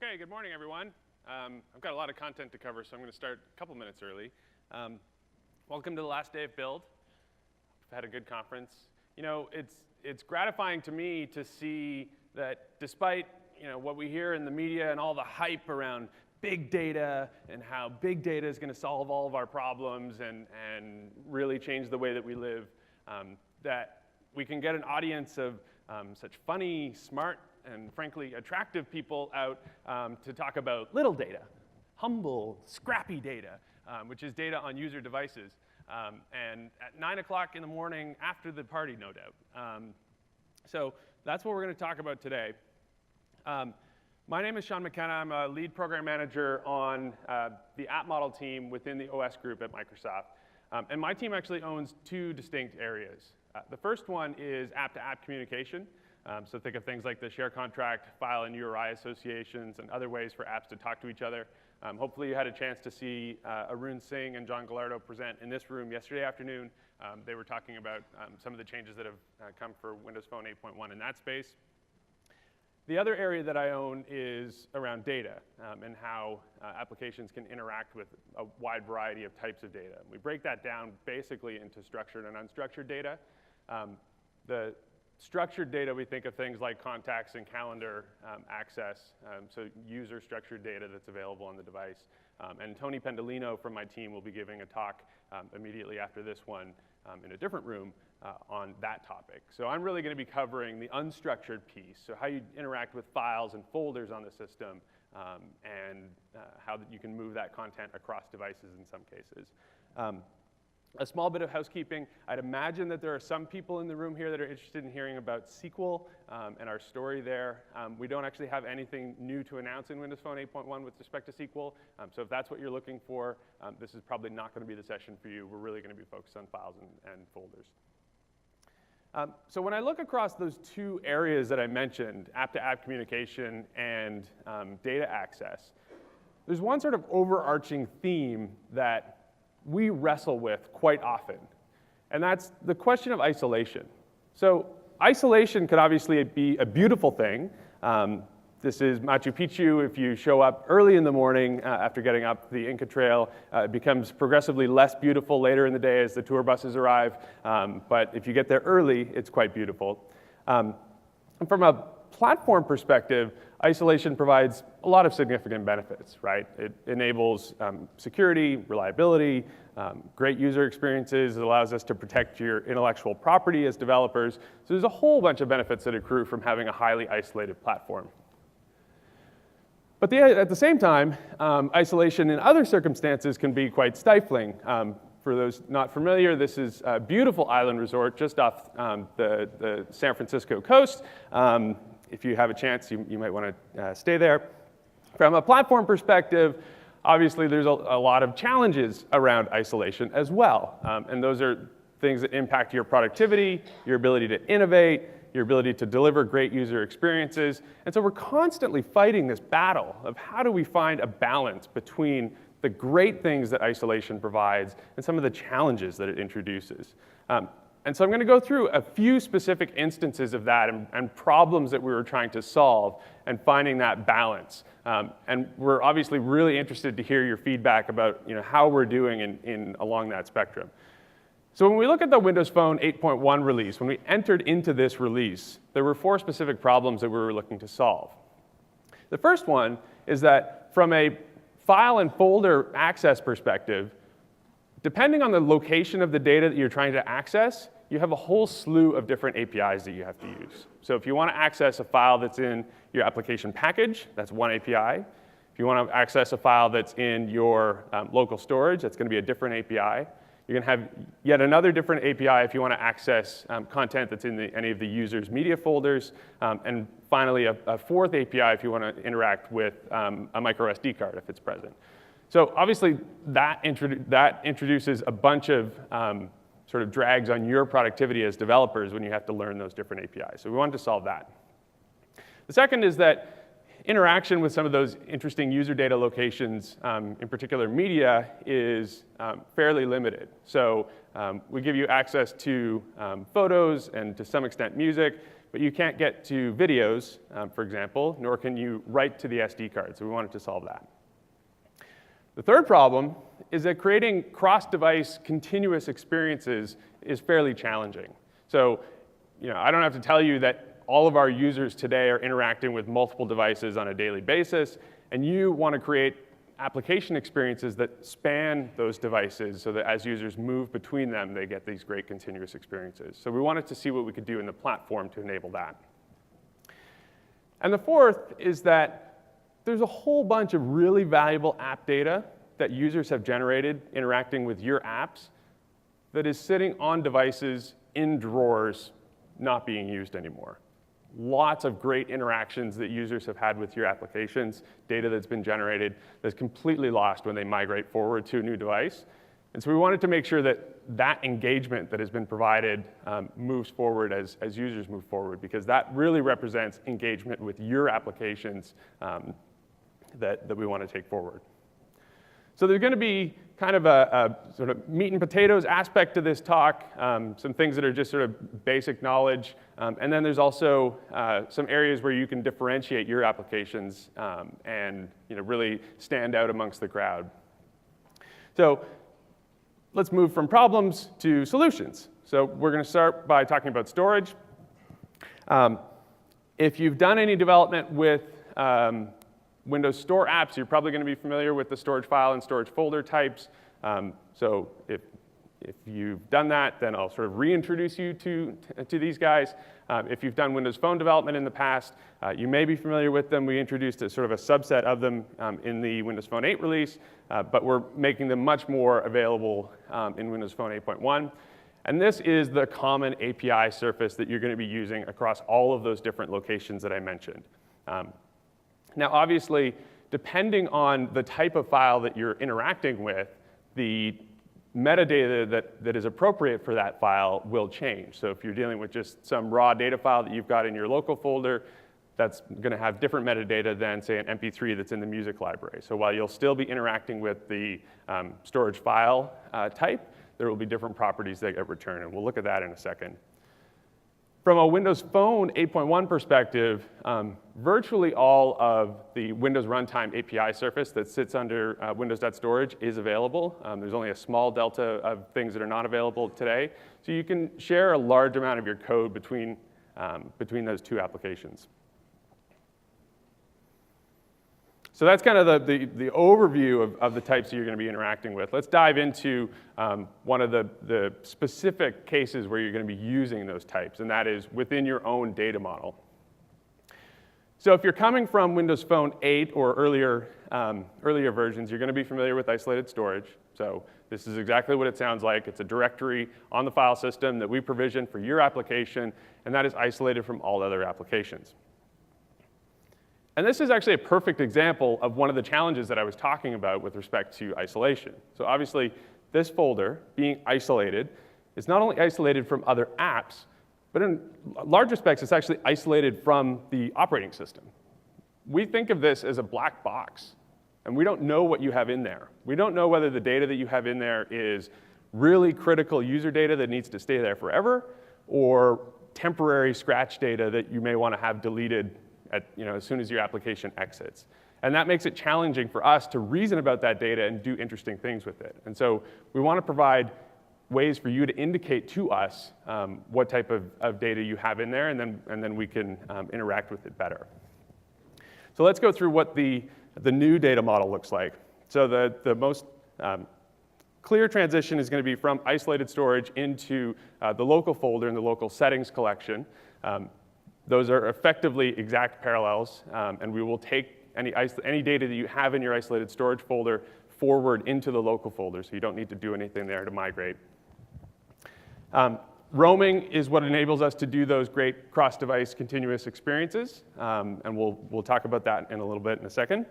Okay, good morning, everyone. I've got a lot of content to cover, so I'm going to start a couple minutes early. Welcome to the last day of Build. I've had a good conference. You know, it's gratifying to me to see that despite what we hear in the media and all the hype around big data and how big data is going to solve all of our problems and really change the way that we live, that we can get an audience of such funny, smart, and frankly attractive people out to talk about little data, humble, scrappy data, which is data on user devices, and at 9 o'clock in the morning after the party, no doubt. So that's what we're going to talk about today. My name is Sean McKenna. I'm a lead program manager on the app model team within the OS group at Microsoft. And my team actually owns two distinct areas. The first one is app-to-app communication. So think of things like the share contract, file and URI associations, and other ways for apps to talk to each other. Hopefully you had a chance to see Arun Singh and John Gallardo present in this room yesterday afternoon. They were talking about some of the changes that have come for Windows Phone 8.1 in that space. The other area that I own is around data and how applications can interact with a wide variety of types of data. We break that down basically into structured and unstructured data. The structured data, we think of things like contacts and calendar access, so user structured data that's available on the device. And Tony Pendolino from my team will be giving a talk immediately after this one in a different room on that topic. So I'm really going to be covering the unstructured piece, so how you interact with files and folders on the system, and how that you can move that content across devices in some cases. A small bit of housekeeping. I'd imagine that there are some people in the room here that are interested in hearing about SQL and our story there. We don't actually have anything new to announce in Windows Phone 8.1 with respect to SQL. So if that's what you're looking for, this is probably not going to be the session for you. We're really going to be focused on files and folders. So when I look across those two areas that I mentioned, app-to-app communication and data access, there's one sort of overarching theme that we wrestle with quite often, and that's the question of isolation. So isolation could obviously be a beautiful thing. This is Machu Picchu. If you show up early in the morning after getting up the Inca Trail, it becomes progressively less beautiful later in the day as the tour buses arrive, but if you get there early, it's quite beautiful. And from a platform perspective, isolation provides a lot of significant benefits, right? It enables security, reliability, great user experiences. It allows us to protect your intellectual property as developers. So there's a whole bunch of benefits that accrue from having a highly isolated platform. But at the same time, isolation in other circumstances can be quite stifling. For those not familiar, this is a beautiful island resort just off the San Francisco coast. If you have a chance, you might want to stay there. From a platform perspective, obviously there's a lot of challenges around isolation as well. And those are things that impact your productivity, your ability to innovate, your ability to deliver great user experiences. And so we're constantly fighting this battle of how do we find a balance between the great things that isolation provides and some of the challenges that it introduces. And so I'm going to go through a few specific instances of that and problems that we were trying to solve and finding that balance. And we're obviously really interested to hear your feedback about how we're doing along that spectrum. So when we look at the Windows Phone 8.1 release, when we entered into this release, there were 4 specific problems that we were looking to solve. The first one is that from a file and folder access perspective, depending on the location of the data that you're trying to access, you have a whole slew of different APIs that you have to use. So if you want to access a file that's in your application package, that's one API. If you want to access a file that's in your local storage, that's going to be a different API. You're going to have yet another different API if you want to access content that's in any of the user's media folders. And finally, a 4th API if you want to interact with a micro SD card if it's present. So obviously, that introduces a bunch of sort of drags on your productivity as developers when you have to learn those different APIs. So we wanted to solve that. The second is that interaction with some of those interesting user data locations, in particular media, is fairly limited. So we give you access to photos and to some extent music, but you can't get to videos, for example, nor can you write to the SD card. So we wanted to solve that. The third problem is that creating cross-device continuous experiences is fairly challenging. So, I don't have to tell you that all of our users today are interacting with multiple devices on a daily basis, and you want to create application experiences that span those devices so that as users move between them, they get these great continuous experiences. So we wanted to see what we could do in the platform to enable that. And the fourth is that there's a whole bunch of really valuable app data that users have generated interacting with your apps that is sitting on devices in drawers not being used anymore. Lots of great interactions that users have had with your applications, data that's been generated that's completely lost when they migrate forward to a new device. And so we wanted to make sure that that engagement that has been provided moves forward as users move forward, because that really represents engagement with your applications that we want to take forward. So there's going to be kind of a sort of meat and potatoes aspect to this talk, some things that are just sort of basic knowledge, and then there's also some areas where you can differentiate your applications and really stand out amongst the crowd. So let's move from problems to solutions. So we're going to start by talking about storage. If you've done any development with Windows Store apps, you're probably going to be familiar with the storage file and storage folder types. So if you've done that, then I'll sort of reintroduce you to these guys. If you've done Windows Phone development in the past, you may be familiar with them. We introduced a sort of a subset of them in the Windows Phone 8 release, but we're making them much more available in Windows Phone 8.1. And this is the common API surface that you're going to be using across all of those different locations that I mentioned. Now, obviously, depending on the type of file that you're interacting with, the metadata that is appropriate for that file will change. So if you're dealing with just some raw data file that you've got in your local folder, that's going to have different metadata than, say, an MP3 that's in the music library. So while you'll still be interacting with the storage file type, there will be different properties that get returned, and we'll look at that in a second. From a Windows Phone 8.1 perspective, virtually all of the Windows Runtime API surface that sits under Windows.Storage is available. There's only a small delta of things that are not available today. So you can share a large amount of your code between those two applications. So that's kind of the overview of the types that you're going to be interacting with. Let's dive into one of the specific cases where you're going to be using those types, and that is within your own data model. So if you're coming from Windows Phone 8 or earlier versions, you're going to be familiar with isolated storage. So this is exactly what it sounds like. It's a directory on the file system that we provision for your application, and that is isolated from all other applications. And this is actually a perfect example of one of the challenges that I was talking about with respect to isolation. So obviously, this folder being isolated is not only isolated from other apps, but in large respects, it's actually isolated from the operating system. We think of this as a black box, and we don't know what you have in there. We don't know whether the data that you have in there is really critical user data that needs to stay there forever, or temporary scratch data that you may want to have deleted as soon as your application exits. And that makes it challenging for us to reason about that data and do interesting things with it. And so we want to provide ways for you to indicate to us what type of data you have in there, and then we can interact with it better. So let's go through what the new data model looks like. So the most clear transition is going to be from isolated storage into the local folder and the local settings collection. Those are effectively exact parallels, and we will take any data that you have in your isolated storage folder forward into the local folder, so you don't need to do anything there to migrate. Roaming is what enables us to do those great cross-device continuous experiences, and we'll talk about that in a little bit in a second.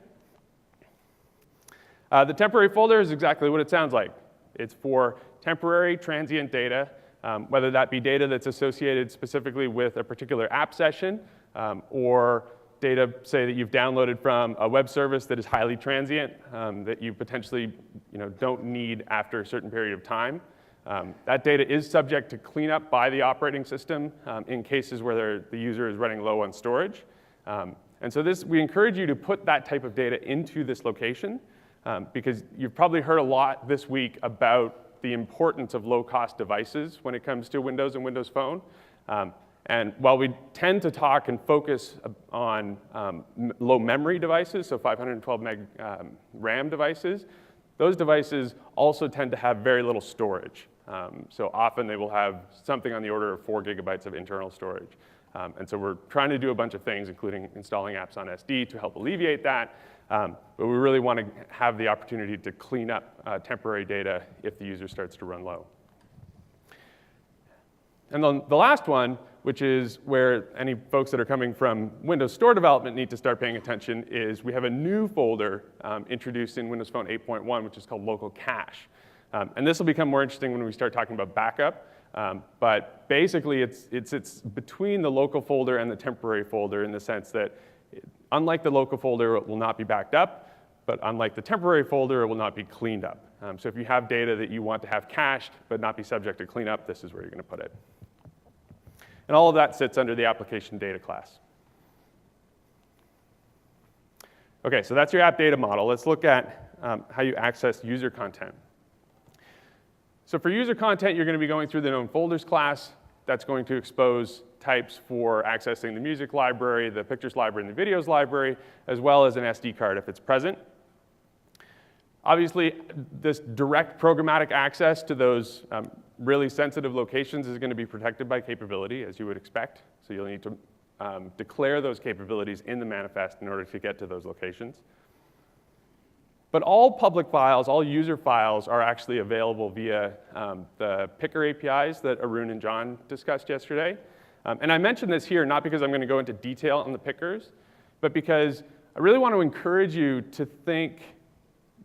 The temporary folder is exactly what it sounds like. It's for temporary transient data, whether that be data that's associated specifically with a particular app session, or data, say, that you've downloaded from a web service that is highly transient, that you potentially don't need after a certain period of time. That data is subject to cleanup by the operating system in cases where the user is running low on storage. And so we encourage you to put that type of data into this location because you've probably heard a lot this week about the importance of low-cost devices when it comes to Windows and Windows Phone. And while we tend to talk and focus on low memory devices, so 512 meg RAM devices, those devices also tend to have very little storage. So often they will have something on the order of 4 gigabytes of internal storage. And so we're trying to do a bunch of things, including installing apps on SD to help alleviate that. But we really want to have the opportunity to clean up temporary data if the user starts to run low. And then the last one, which is where any folks that are coming from Windows Store development need to start paying attention, is we have a new folder introduced in Windows Phone 8.1, which is called Local Cache. And this will become more interesting when we start talking about backup. But basically, it's between the local folder and the temporary folder in the sense that, unlike the local folder, it will not be backed up. But unlike the temporary folder, it will not be cleaned up. So if you have data that you want to have cached but not be subject to cleanup, this is where you're going to put it. And all of that sits under the application data class. OK, so that's your app data model. Let's look at how you access user content. So for user content, you're going to be going through the known folders class. That's going to expose types for accessing the music library, the pictures library, and the videos library, as well as an SD card if it's present. Obviously, this direct programmatic access to those really sensitive locations is going to be protected by capability, as you would expect. So you'll need to declare those capabilities in the manifest in order to get to those locations. But all public files, all user files, are actually available via the picker APIs that Arun and John discussed yesterday. And I mention this here not because I'm going to go into detail on the pickers, but because I really want to encourage you to think,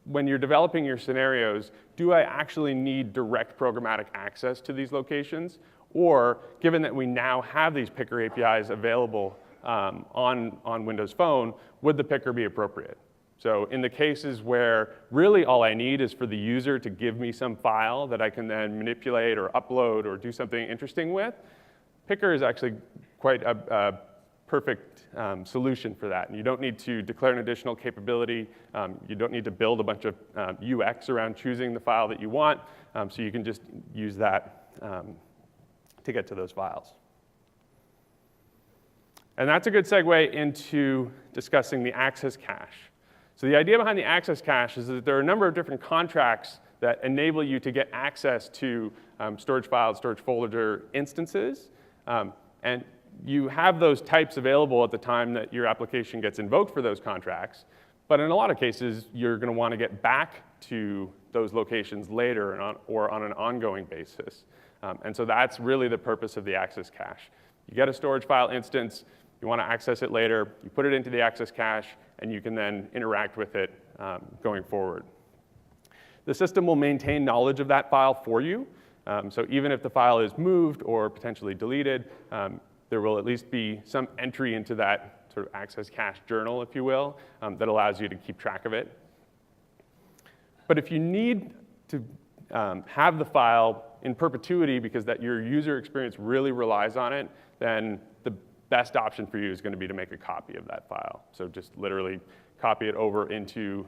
when you're developing your scenarios, do I actually need direct programmatic access to these locations? Or, given that we now have these picker APIs available on Windows Phone, would the picker be appropriate? So in the cases where really all I need is for the user to give me some file that I can then manipulate or upload or do something interesting with, picker is actually quite a perfect solution for that. And you don't need to declare an additional capability. You don't need to build a bunch of UX around choosing the file that you want. So you can just use that to get to those files. And that's a good segue into discussing the access cache. So the idea behind the access cache is that there are a number of different contracts that enable you to get access to storage files, storage folder instances. And you have those types available at the time that your application gets invoked for those contracts. But in a lot of cases, you're going to want to get back to those locations later or on an ongoing basis. And so that's really the purpose of the access cache. You get a storage file instance. You want to access it later. You put it into the access cache, and you can then interact with it going forward. The system will maintain knowledge of that file for you. So even if the file is moved or potentially deleted, there will at least be some entry into that sort of access cache journal, if you will, that allows you to keep track of it. But if you need to have the file in perpetuity because that your user experience really relies on it, then the best option for you is going to be to make a copy of that file. So just literally copy it over into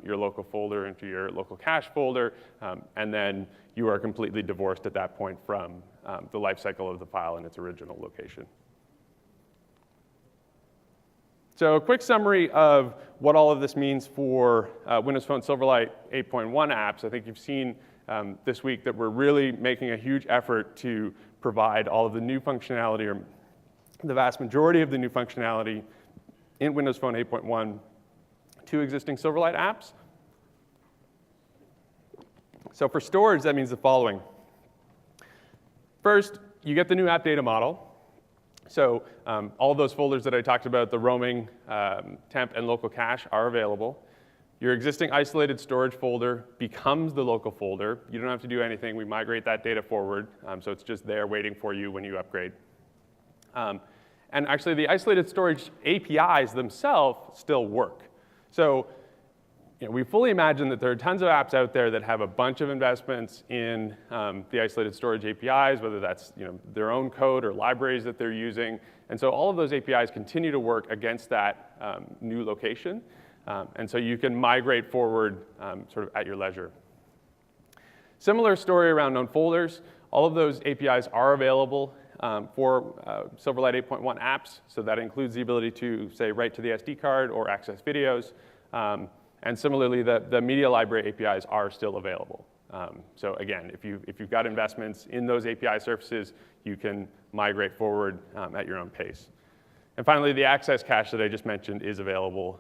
your local folder, into your local cache folder, and then you are completely divorced at that point from the lifecycle of the file in its original location. So a quick summary of what all of this means for Windows Phone Silverlight 8.1 apps. I think you've seen this week that we're really making a huge effort to provide all of the new functionality, or the vast majority of the new functionality in Windows Phone 8.1 to existing Silverlight apps. So for storage, that means the following. First, you get the new app data model. So all of those folders that I talked about, the roaming, temp, and local cache, are available. Your existing isolated storage folder becomes the local folder. You don't have to do anything. We migrate that data forward, so it's just there waiting for you when you upgrade. And actually, the isolated storage APIs themselves still work. So we fully imagine that there are tons of apps out there that have a bunch of investments in the isolated storage APIs, whether that's their own code or libraries that they're using. And so all of those APIs continue to work against that new location. And so you can migrate forward sort of at your leisure. Similar story around known folders. All of those APIs are available for Silverlight 8.1 apps. So that includes the ability to, say, write to the SD card or access videos. And similarly, the media library APIs are still available. So again, if you've got investments in those API surfaces, you can migrate forward at your own pace. And finally, the access cache that I just mentioned is available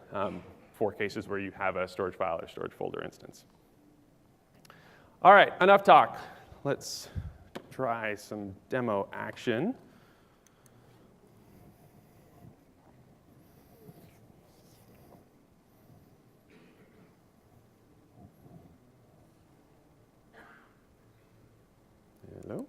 for cases where you have a storage file or storage folder instance. All right, enough talk. Let's try some demo action. Hello?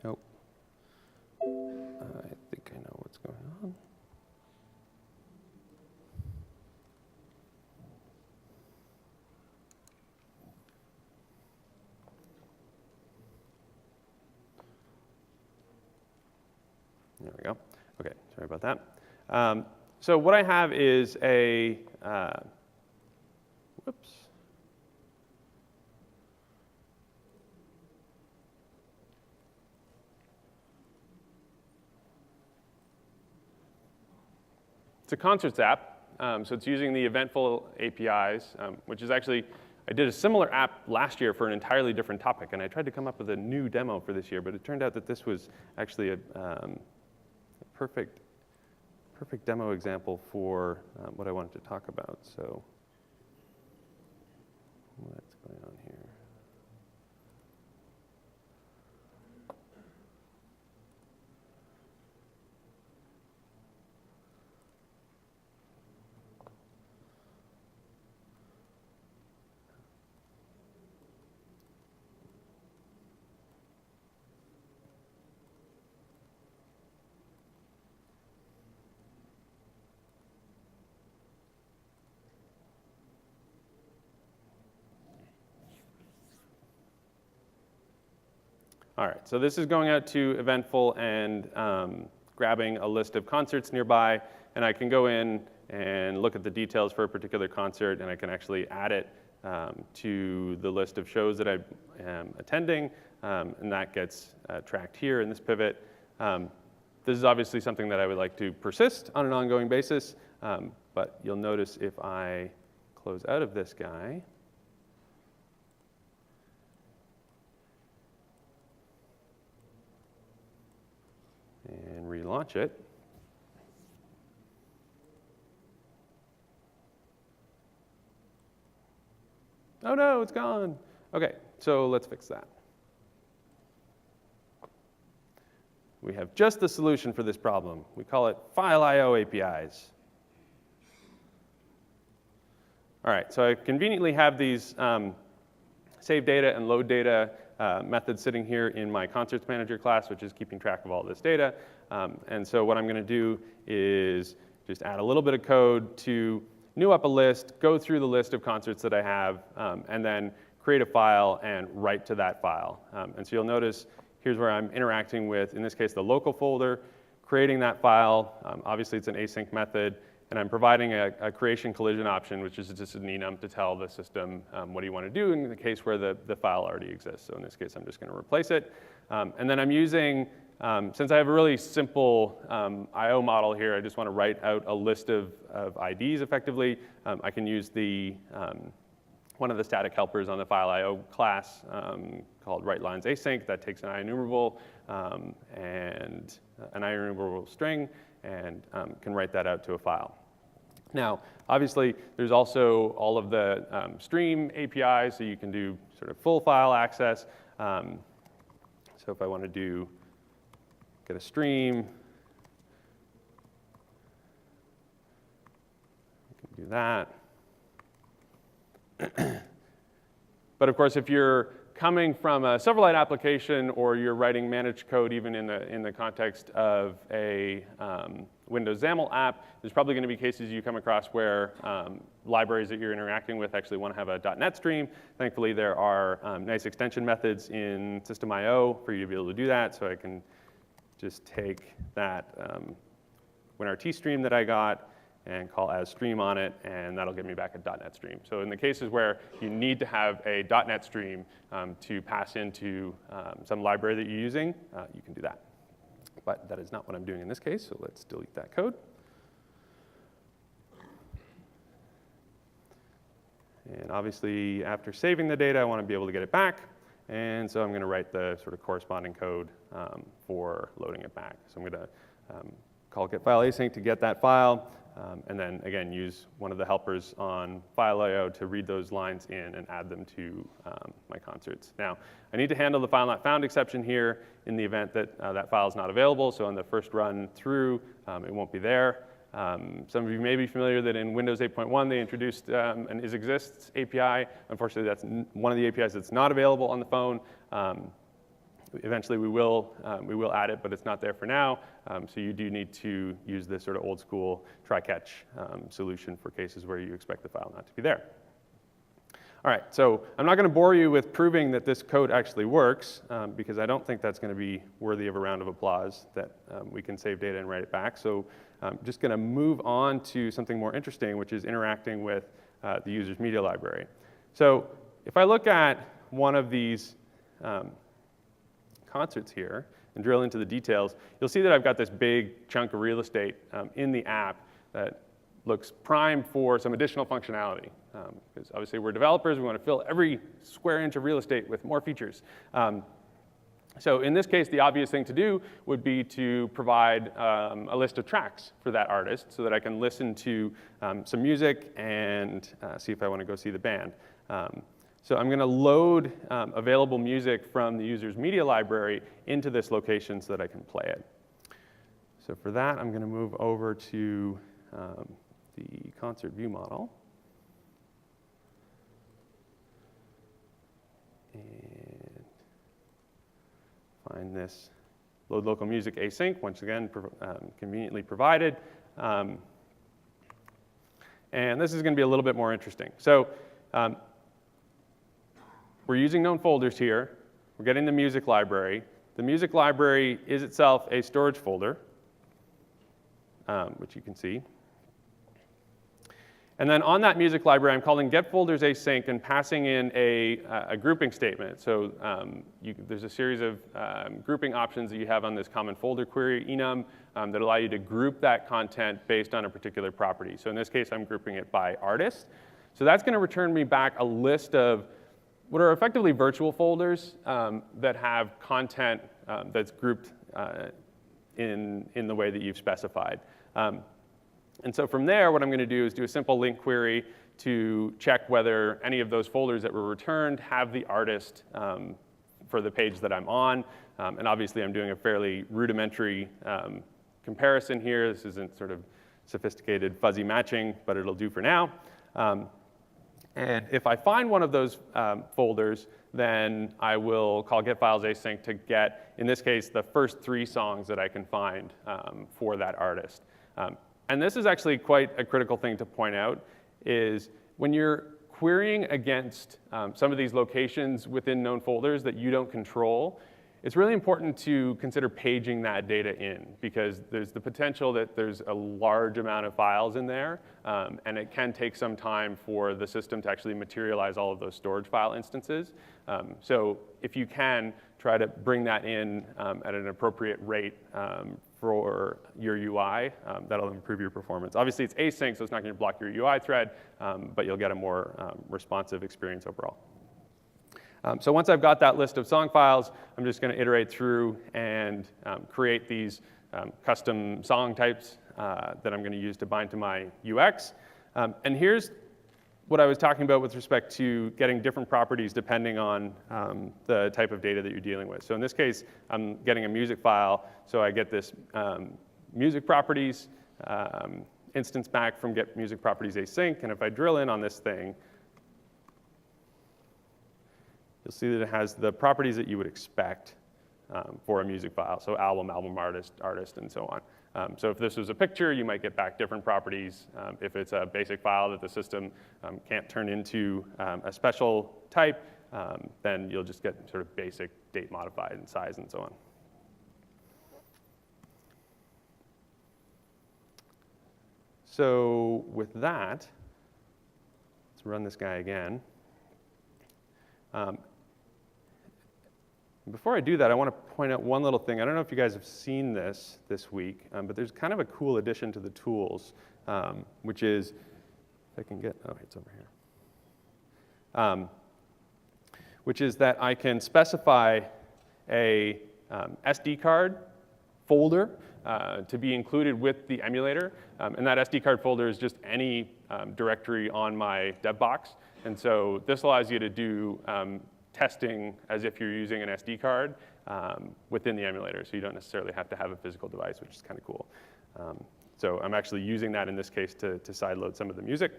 Nope. I think I know what's going on. There we go. OK, sorry about that. So what I have is a, whoops. It's a concerts app, so it's using the Eventful APIs, which is actually, I did a similar app last year for an entirely different topic, and I tried to come up with a new demo for this year, but it turned out that this was actually a perfect demo example for what I wanted to talk about. So what's going on here? All right, so this is going out to Eventful and grabbing a list of concerts nearby, and I can go in and look at the details for a particular concert, and I can actually add it to the list of shows that I am attending, and that gets tracked here in this pivot. This is obviously something that I would like to persist on an ongoing basis, but you'll notice if I close out of this guy, and relaunch it. Oh no, it's gone. OK, so let's fix that. We have just the solution for this problem. We call it File I/O APIs. All right, so I conveniently have these save data and load data methods sitting here in my Concerts Manager class, which is keeping track of all this data. And so what I'm going to do is just add a little bit of code to new up a list, go through the list of concerts that I have, and then create a file and write to that file. And so you'll notice here's where I'm interacting with, in this case, the local folder, creating that file. Obviously, it's an async method. And I'm providing a creation collision option, which is just an enum to tell the system what do you want to do in the case where the file already exists. So in this case, I'm just going to replace it. And then I'm using, since I have a really simple I/O model here, I just want to write out a list of IDs effectively. I can use the one of the static helpers on the file I/O class called WriteLines Async that takes an IEnumerable and an IEnumerable string, and can write that out to a file. Now, obviously, there's also all of the stream APIs, so you can do sort of full file access. So if I want to get a stream, I can do that. But of course, if you're coming from a Silverlight application or you're writing managed code even in the context of a Windows XAML app, there's probably going to be cases you come across where libraries that you're interacting with actually want to have a .NET stream. Thankfully, there are nice extension methods in System.io for you to be able to do that. So I can just take that WinRT stream that I got and call as stream on it, and that'll get me back a .NET stream. So in the cases where you need to have a .NET stream to pass into some library that you're using, you can do that. But that is not what I'm doing in this case, so let's delete that code. And obviously, after saving the data, I want to be able to get it back. And so I'm going to write the sort of corresponding code for loading it back. So I'm going to call getFileAsync to get that file. And then, again, use one of the helpers on file.io to read those lines in and add them to my concerts. Now, I need to handle the file not found exception here in the event that that file is not available. So on the first run through, it won't be there. Some of you may be familiar that in Windows 8.1, they introduced an isExists API. Unfortunately, that's one of the APIs that's not available on the phone. Eventually, we will add it, but it's not there for now. So you do need to use this sort of old school try-catch solution for cases where you expect the file not to be there. All right, so I'm not going to bore you with proving that this code actually works, because I don't think that's going to be worthy of a round of applause, that we can save data and write it back. So I'm just going to move on to something more interesting, which is interacting with the user's media library. So if I look at one of these concerts here and drill into the details, you'll see that I've got this big chunk of real estate in the app that looks primed for some additional functionality. Because obviously we're developers, we want to fill every square inch of real estate with more features. So in this case, the obvious thing to do would be to provide a list of tracks for that artist so that I can listen to some music and see if I want to go see the band. So I'm going to load available music from the user's media library into this location so that I can play it. So for that, I'm going to move over to the concert view model. And find this load local music async, once again, conveniently provided. And this is going to be a little bit more interesting. So we're using known folders here. We're getting the music library. The music library is itself a storage folder, which you can see. And then on that music library, I'm calling getFoldersAsync and passing in a grouping statement. So there's a series of grouping options that you have on this common folder query, enum, that allow you to group that content based on a particular property. So in this case, I'm grouping it by artist. So that's going to return me back a list of what are effectively virtual folders that have content that's grouped in the way that you've specified. And so from there, what I'm going to do is do a simple link query to check whether any of those folders that were returned have the artist for the page that I'm on. And obviously, I'm doing a fairly rudimentary comparison here. This isn't sort of sophisticated fuzzy matching, but it'll do for now. And if I find one of those folders, then I will call getFilesAsync to get, in this case, the first 3 songs that I can find for that artist. And this is actually quite a critical thing to point out, is when you're querying against some of these locations within known folders that you don't control, it's really important to consider paging that data in, because there's the potential that there's a large amount of files in there, and it can take some time for the system to actually materialize all of those storage file instances. So if you can, try to bring that in at an appropriate rate for your UI. That'll improve your performance. Obviously, it's async, so it's not going to block your UI thread, but you'll get a more responsive experience overall. So once I've got that list of song files, I'm just going to iterate through and create these custom song types that I'm going to use to bind to my UX. And here's what I was talking about with respect to getting different properties depending on the type of data that you're dealing with. So in this case, I'm getting a music file, so I get this music properties instance back from get music properties async, and if I drill in on this thing, you'll see that it has the properties that you would expect for a music file, so album, album artist, artist, and so on. So if this was a picture, you might get back different properties. If it's a basic file that the system can't turn into a special type, then you'll just get sort of basic date modified and size and so on. So with that, let's run this guy again. Before I do that, I want to point out one little thing. I don't know if you guys have seen this week, but there's kind of a cool addition to the tools, which is, if I can get, oh, it's over here, which is that I can specify a SD card folder to be included with the emulator, and that SD card folder is just any directory on my dev box, and so this allows you to do testing as if you're using an SD card within the emulator, so you don't necessarily have to have a physical device, which is kind of cool. So I'm actually using that in this case to sideload some of the music.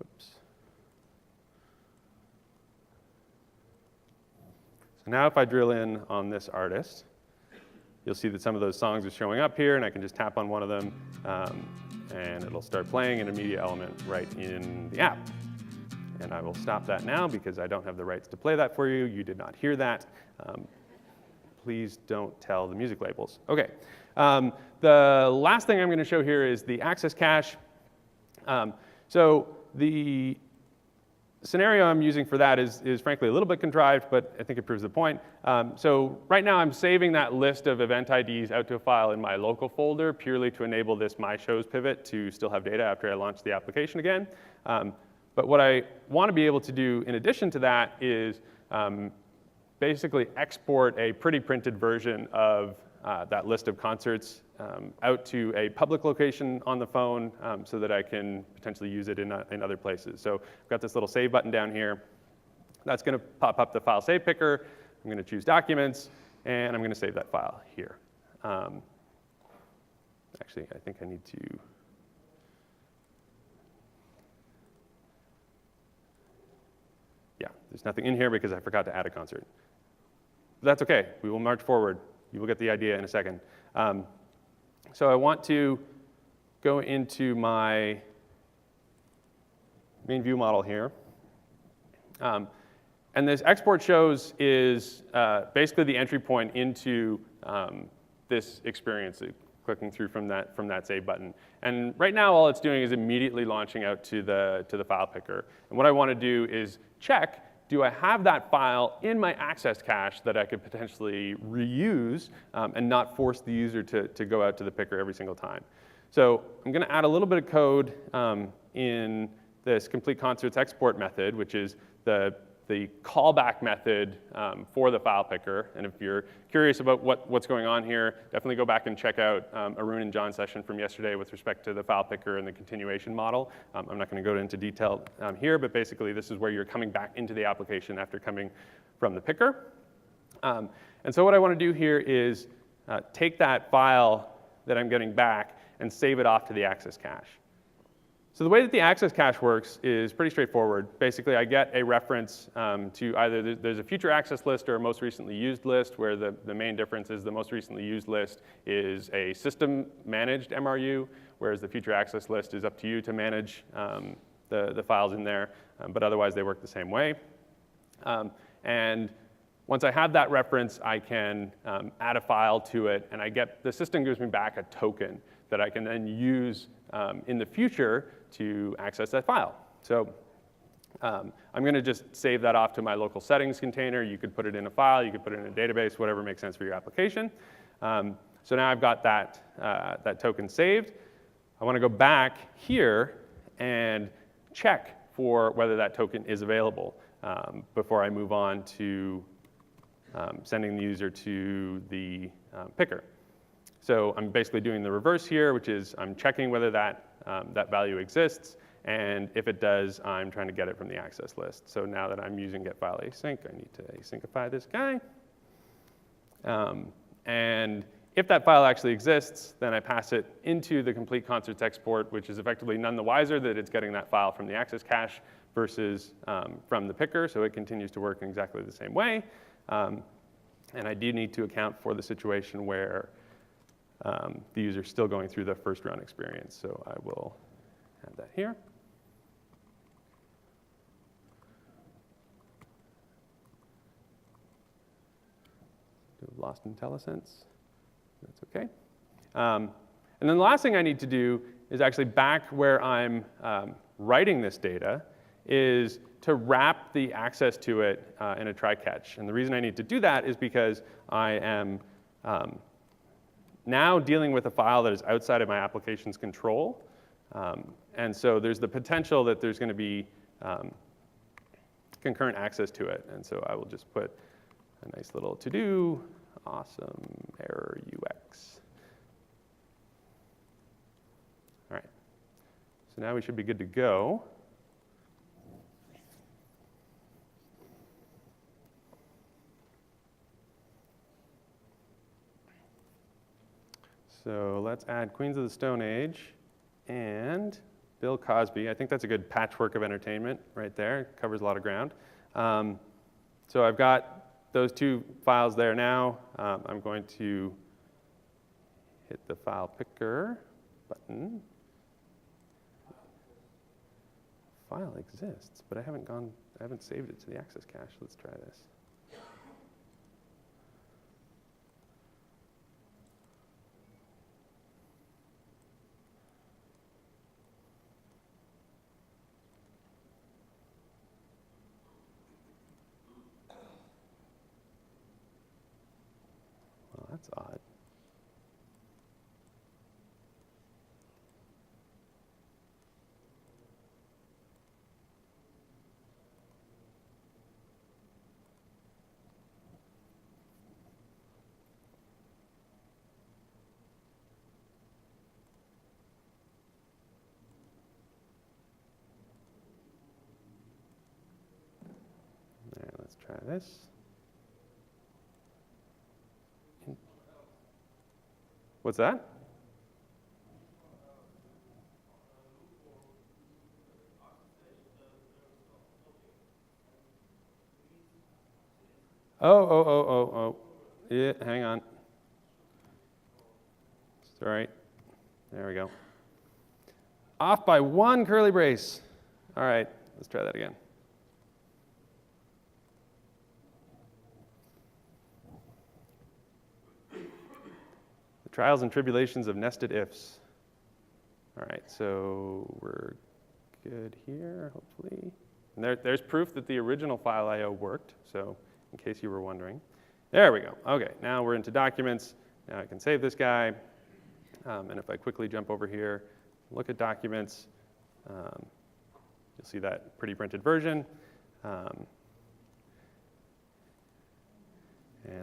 Oops. So now if I drill in on this artist, you'll see that some of those songs are showing up here, and I can just tap on one of them, and it'll start playing an immediate element right in the app. And I will stop that now because I don't have the rights to play that for you. You did not hear that. Please don't tell the music labels. OK. The last thing I'm going to show here is the access cache. So the scenario I'm using for that is frankly a little bit contrived, but I think it proves the point. So right now I'm saving that list of event IDs out to a file in my local folder purely to enable this my shows pivot to still have data after I launch the application again. But what I want to be able to do in addition to that is basically export a pretty printed version of that list of concerts out to a public location on the phone so that I can potentially use it in other places. So I've got this little save button down here. That's going to pop up the file save picker. I'm going to choose documents, and I'm going to save that file here. Actually, I think I need to. Yeah, there's nothing in here because I forgot to add a concert. But that's OK. We will march forward. You will get the idea in a second. So I want to go into my main view model here. And this export shows is basically the entry point into this experience, clicking through from that save button. And right now, all it's doing is immediately launching out to the file picker. And what I want to do is check, do I have that file in my access cache that I could potentially reuse and not force the user to go out to the picker every single time? So I'm going to add a little bit of code in this complete concerts export method, which is the callback method for the file picker. And if you're curious about what's going on here, definitely go back and check out Arun and John's session from yesterday with respect to the file picker and the continuation model. I'm not going to go into detail here, but basically this is where you're coming back into the application after coming from the picker. And so what I want to do here is take that file that I'm getting back and save it off to the access cache. So the way that the access cache works is pretty straightforward. Basically, I get a reference to either there's a future access list or a most recently used list, where the main difference is the most recently used list is a system-managed MRU, whereas the future access list is up to you to manage the files in there, but otherwise they work the same way. And once I have that reference, I can add a file to it, and the system gives me back a token that I can then use in the future to access that file. So I'm going to just save that off to my local settings container. You could put it in a file. You could put it in a database, whatever makes sense for your application. So now I've got that token saved. I want to go back here and check for whether that token is available. before I move on to sending the user to the picker. So I'm basically doing the reverse here, which is I'm checking whether that value exists. And if it does, I'm trying to get it from the access list. So now that I'm using getFileAsync, I need to asyncify this guy. And if that file actually exists, then I pass it into the complete concerts export, which is effectively none the wiser that it's getting that file from the access cache versus from the picker. So it continues to work in exactly the same way. And I do need to account for the situation where the user's still going through the first run experience. So I will add that here. Lost IntelliSense. That's OK. And then the last thing I need to do is actually back where I'm writing this data is to wrap the access to it in a try-catch. And the reason I need to do that is because I am now dealing with a file that is outside of my application's control. And so there's the potential that there's going to be concurrent access to it. And so I will just put a nice little to-do, awesome error UX. All right. So now we should be good to go. So let's add Queens of the Stone Age and Bill Cosby. I think that's a good patchwork of entertainment right there. It covers a lot of ground. So I've got those two files there now. I'm going to hit the file picker button. File exists, but I haven't saved it to the access cache. Let's try this. That's odd. All right, let's try this. What's that? Oh. Yeah, hang on. It's all right. There we go. Off by one curly brace. All right, let's try that again. Trials and tribulations of nested ifs. All right, so we're good here, hopefully. And there's proof that the original file I/O worked, so in case you were wondering. There we go. OK, now we're into documents. Now I can save this guy. And if I quickly jump over here, look at documents, you'll see that pretty printed version. And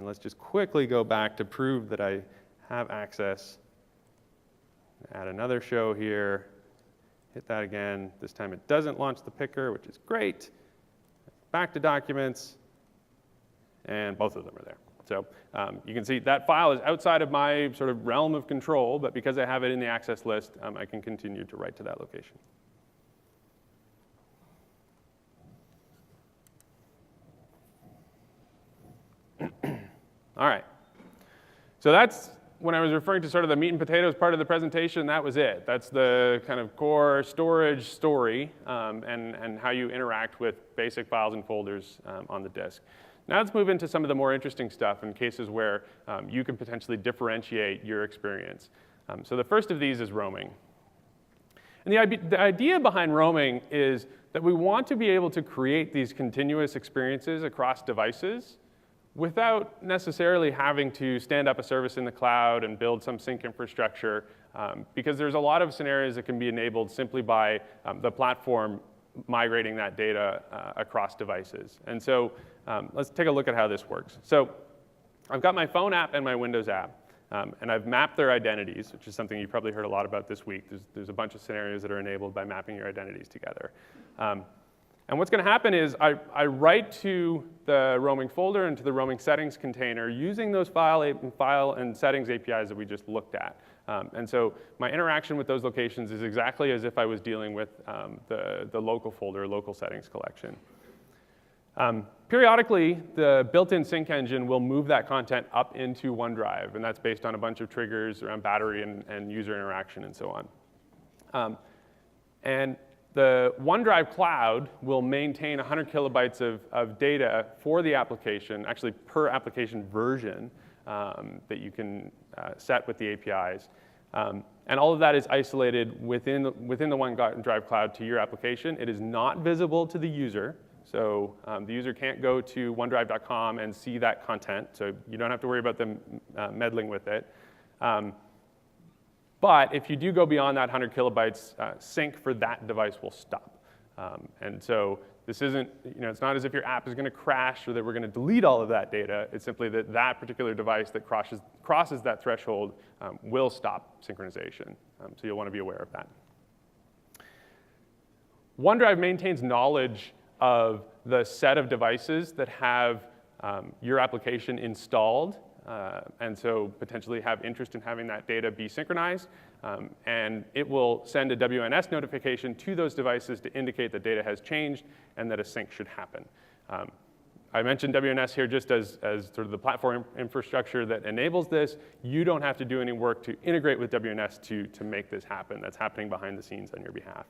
let's just quickly go back to prove that I have access. Add another show here. Hit that again. This time it doesn't launch the picker, which is great. Back to documents. And both of them are there. So you can see that file is outside of my sort of realm of control, but because I have it in the access list, I can continue to write to that location. All right. So that's when I was referring to sort of the meat and potatoes part of the presentation, that was it. That's the kind of core storage story and how you interact with basic files and folders on the disk. Now let's move into some of the more interesting stuff in cases where you can potentially differentiate your experience. So the first of these is roaming. And the idea behind roaming is that we want to be able to create these continuous experiences across devices without necessarily having to stand up a service in the cloud and build some sync infrastructure, because there's a lot of scenarios that can be enabled simply by the platform migrating that data across devices. And so let's take a look at how this works. So I've got my phone app and my Windows app, and I've mapped their identities, which is something you've probably heard a lot about this week. There's a bunch of scenarios that are enabled by mapping your identities together. And what's going to happen is I write to the roaming folder and to the roaming settings container using those file and settings APIs that we just looked at. And so my interaction with those locations is exactly as if I was dealing with the local folder, local settings collection. Periodically, the built-in sync engine will move that content up into OneDrive, and that's based on a bunch of triggers around battery and user interaction and so on. And the OneDrive cloud will maintain 100 kilobytes of data for the application, actually per application version that you can set with the APIs. And all of that is isolated within the OneDrive cloud to your application. It is not visible to the user. So the user can't go to OneDrive.com and see that content. So you don't have to worry about them meddling with it. But if you do go beyond that 100 kilobytes, sync for that device will stop. And so this isn't, it's not as if your app is going to crash or that we're going to delete all of that data. It's simply that that particular device that crosses that threshold will stop synchronization. So you'll want to be aware of that. OneDrive maintains knowledge of the set of devices that have your application installed, and so potentially have interest in having that data be synchronized. And it will send a WNS notification to those devices to indicate that data has changed and that a sync should happen. I mentioned WNS here just as sort of the platform infrastructure that enables this. You don't have to do any work to integrate with WNS to make this happen. That's happening behind the scenes on your behalf.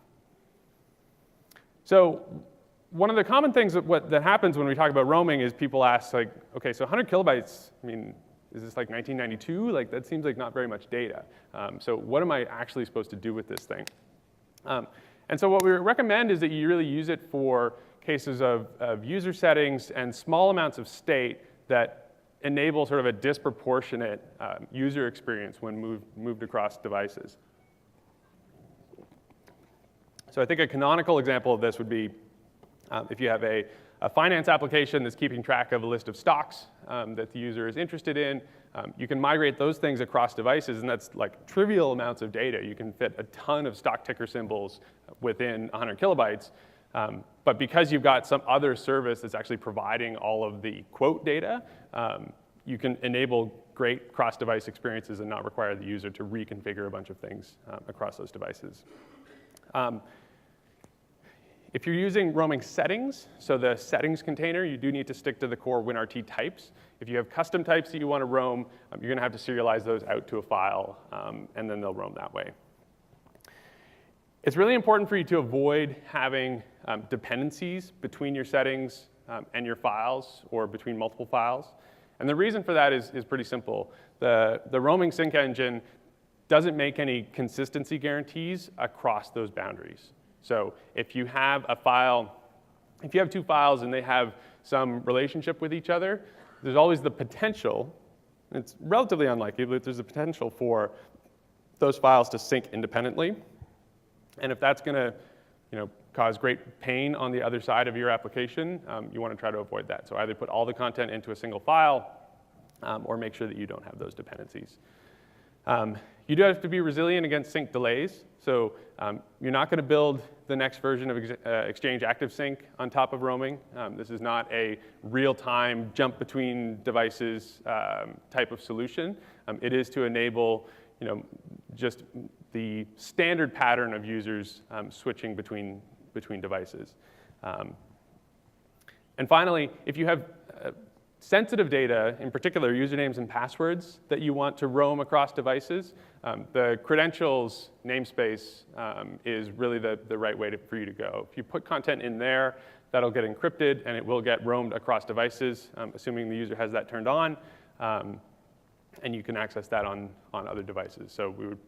So one of the common things that happens when we talk about roaming is people ask, like, OK, so 100 kilobytes, I mean, is this like 1992? Like, that seems like not very much data. So what am I actually supposed to do with this thing? And so what we recommend is that you really use it for cases of user settings and small amounts of state that enable sort of a disproportionate user experience when moved across devices. So I think a canonical example of this would be if you have a finance application that's keeping track of a list of stocks that the user is interested in. You can migrate those things across devices, and that's like trivial amounts of data. You can fit a ton of stock ticker symbols within 100 kilobytes. But because you've got some other service that's actually providing all of the quote data, you can enable great cross-device experiences and not require the user to reconfigure a bunch of things across those devices. If you're using roaming settings, so the settings container, you do need to stick to the core WinRT types. If you have custom types that you want to roam, you're going to have to serialize those out to a file, and then they'll roam that way. It's really important for you to avoid having dependencies between your settings and your files, or between multiple files. And the reason for that is pretty simple. The roaming sync engine doesn't make any consistency guarantees across those boundaries. So if you have a file, if you have two files and they have some relationship with each other, there's always the potential, it's relatively unlikely, but there's a potential for those files to sync independently. And if that's going to cause great pain on the other side of your application, you want to try to avoid that. So either put all the content into a single file or make sure that you don't have those dependencies. You do have to be resilient against sync delays. So you're not going to build the next version of Exchange ActiveSync on top of roaming. This is not a real-time jump between devices type of solution. It is to enable just the standard pattern of users switching between devices. And finally, if you have sensitive data, in particular usernames and passwords that you want to roam across devices, the credentials namespace is really the right way for you to go. If you put content in there, that'll get encrypted and it will get roamed across devices, assuming the user has that turned on, and you can access that on other devices. So we would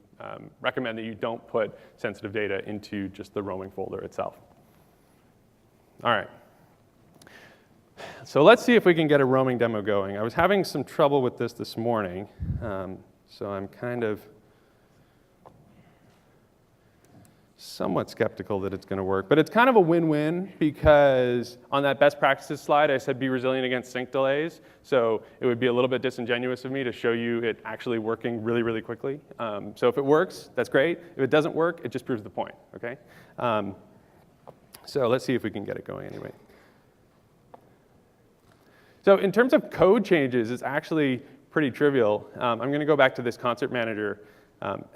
recommend that you don't put sensitive data into just the roaming folder itself. All right. So let's see if we can get a roaming demo going. I was having some trouble with this morning, so I'm kind of somewhat skeptical that it's going to work. But it's kind of a win-win because on that best practices slide, I said be resilient against sync delays. So it would be a little bit disingenuous of me to show you it actually working really, really quickly. So if it works, that's great. If it doesn't work, it just proves the point, OK? So let's see if we can get it going anyway. So in terms of code changes, it's actually pretty trivial. I'm going to go back to this concert manager.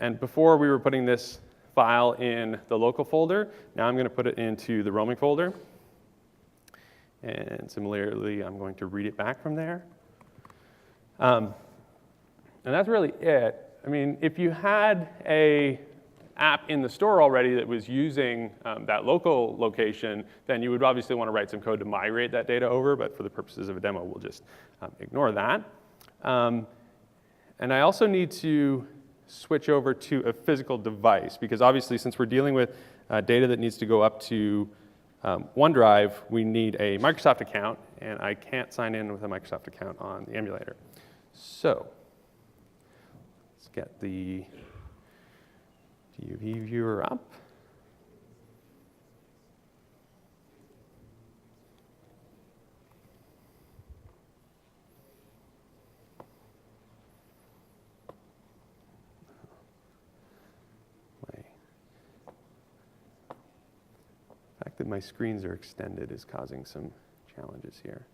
And before we were putting this file in the local folder. Now I'm going to put it into the roaming folder. And similarly, I'm going to read it back from there. And that's really it. I mean, if you had an app in the store already that was using that local location, then you would obviously want to write some code to migrate that data over. But for the purposes of a demo, we'll just ignore that. And I also need to switch over to a physical device, because obviously since we're dealing with data that needs to go up to OneDrive, we need a Microsoft account, and I can't sign in with a Microsoft account on the emulator. So let's get the DUV viewer up. That my screens are extended is causing some challenges here.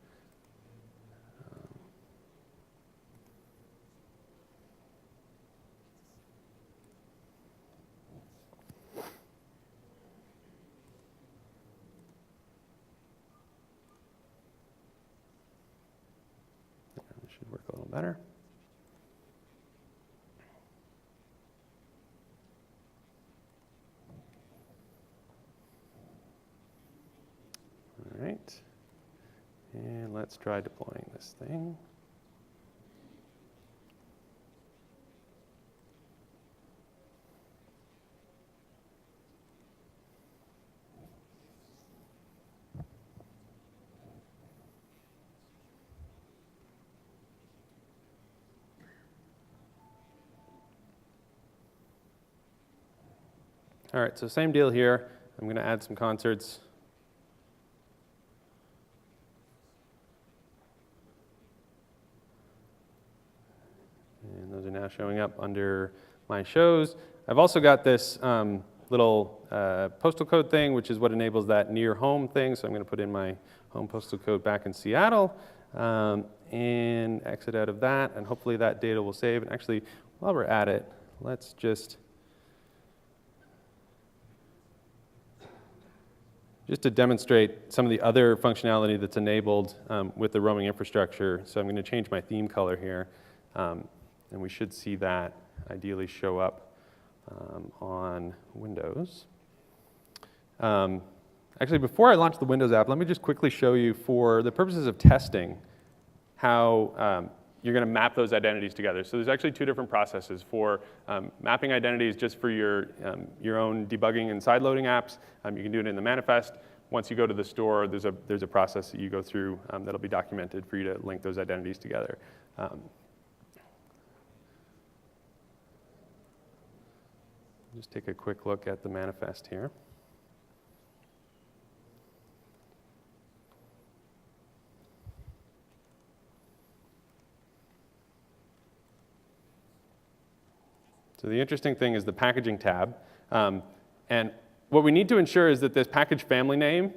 This should work a little better. All right, and let's try deploying this thing. All right, so same deal here. I'm going to add some concerts. And those are now showing up under my shows. I've also got this little postal code thing, which is what enables that near home thing. So I'm going to put in my home postal code back in Seattle and exit out of that. And hopefully that data will save. And actually, while we're at it, let's just to demonstrate some of the other functionality that's enabled with the roaming infrastructure. So I'm going to change my theme color here. And we should see that ideally show up on Windows. Actually, before I launch the Windows app, let me just quickly show you, for the purposes of testing, how you're going to map those identities together. So there's actually two different processes for mapping identities just for your own debugging and sideloading apps. You can do it in the manifest. Once you go to the store, there's a process that you go through that'll be documented for you to link those identities together. Just take a quick look at the manifest here. So the interesting thing is the packaging tab. And what we need to ensure is that this package family name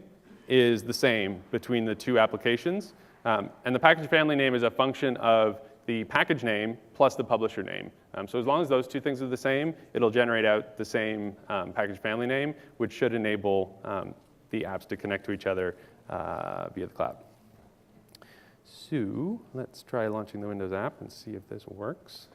is the same between the two applications. And the package family name is a function of the package name plus the publisher name. So as long as those two things are the same, it'll generate out the same package family name, which should enable the apps to connect to each other via the cloud. So let's try launching the Windows app and see if this works.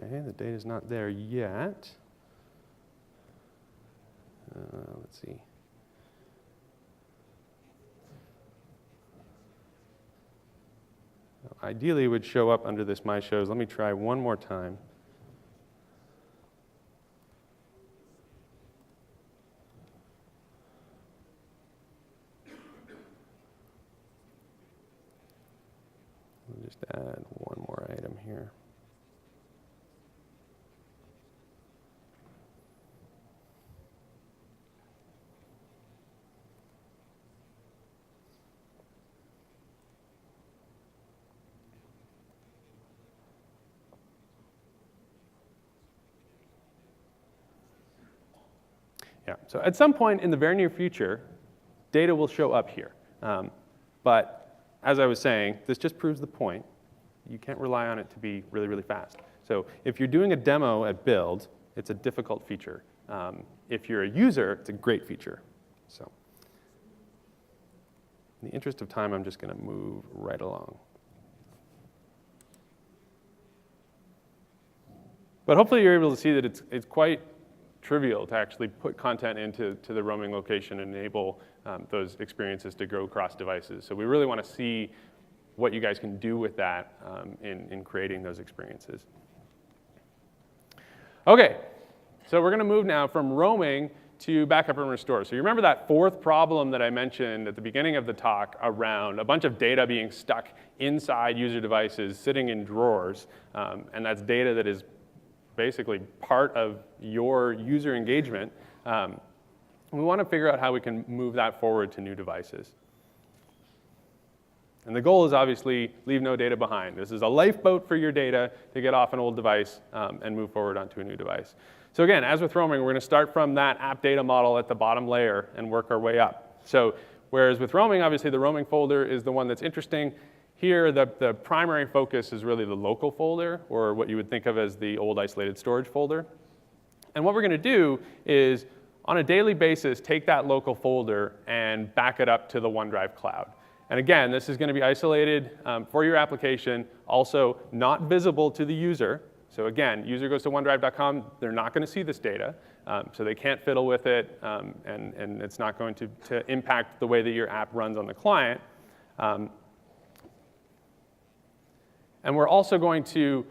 Okay, the data's not there yet. Let's see. Ideally, it would show up under this My Shows. Let me try one more time. just add one more item here. Yeah, so at some point in the very near future, data will show up here. But as I was saying, this just proves the point. You can't rely on it to be really, really fast. So if you're doing a demo at Build, it's a difficult feature. If you're a user, it's a great feature. So in the interest of time, I'm just going to move right along. But hopefully you're able to see that it's quite trivial to actually put content into the roaming location and enable those experiences to go across devices. So we really want to see what you guys can do with that in creating those experiences. OK, so we're going to move now from roaming to backup and restore. So you remember that fourth problem that I mentioned at the beginning of the talk around a bunch of data being stuck inside user devices, sitting in drawers, and that's data that is basically part of your user engagement. We want to figure out how we can move that forward to new devices. And the goal is obviously leave no data behind. This is a lifeboat for your data to get off an old device and move forward onto a new device. So again, as with roaming, we're going to start from that app data model at the bottom layer and work our way up. So whereas with roaming, obviously the roaming folder is the one that's interesting. Here, the primary focus is really the local folder, or what you would think of as the old isolated storage folder. And what we're going to do is, on a daily basis, take that local folder and back it up to the OneDrive cloud. And again, this is going to be isolated for your application, also not visible to the user. So again, user goes to OneDrive.com, they're not going to see this data, so they can't fiddle with it, and it's not going to impact the way that your app runs on the client. And we're also going to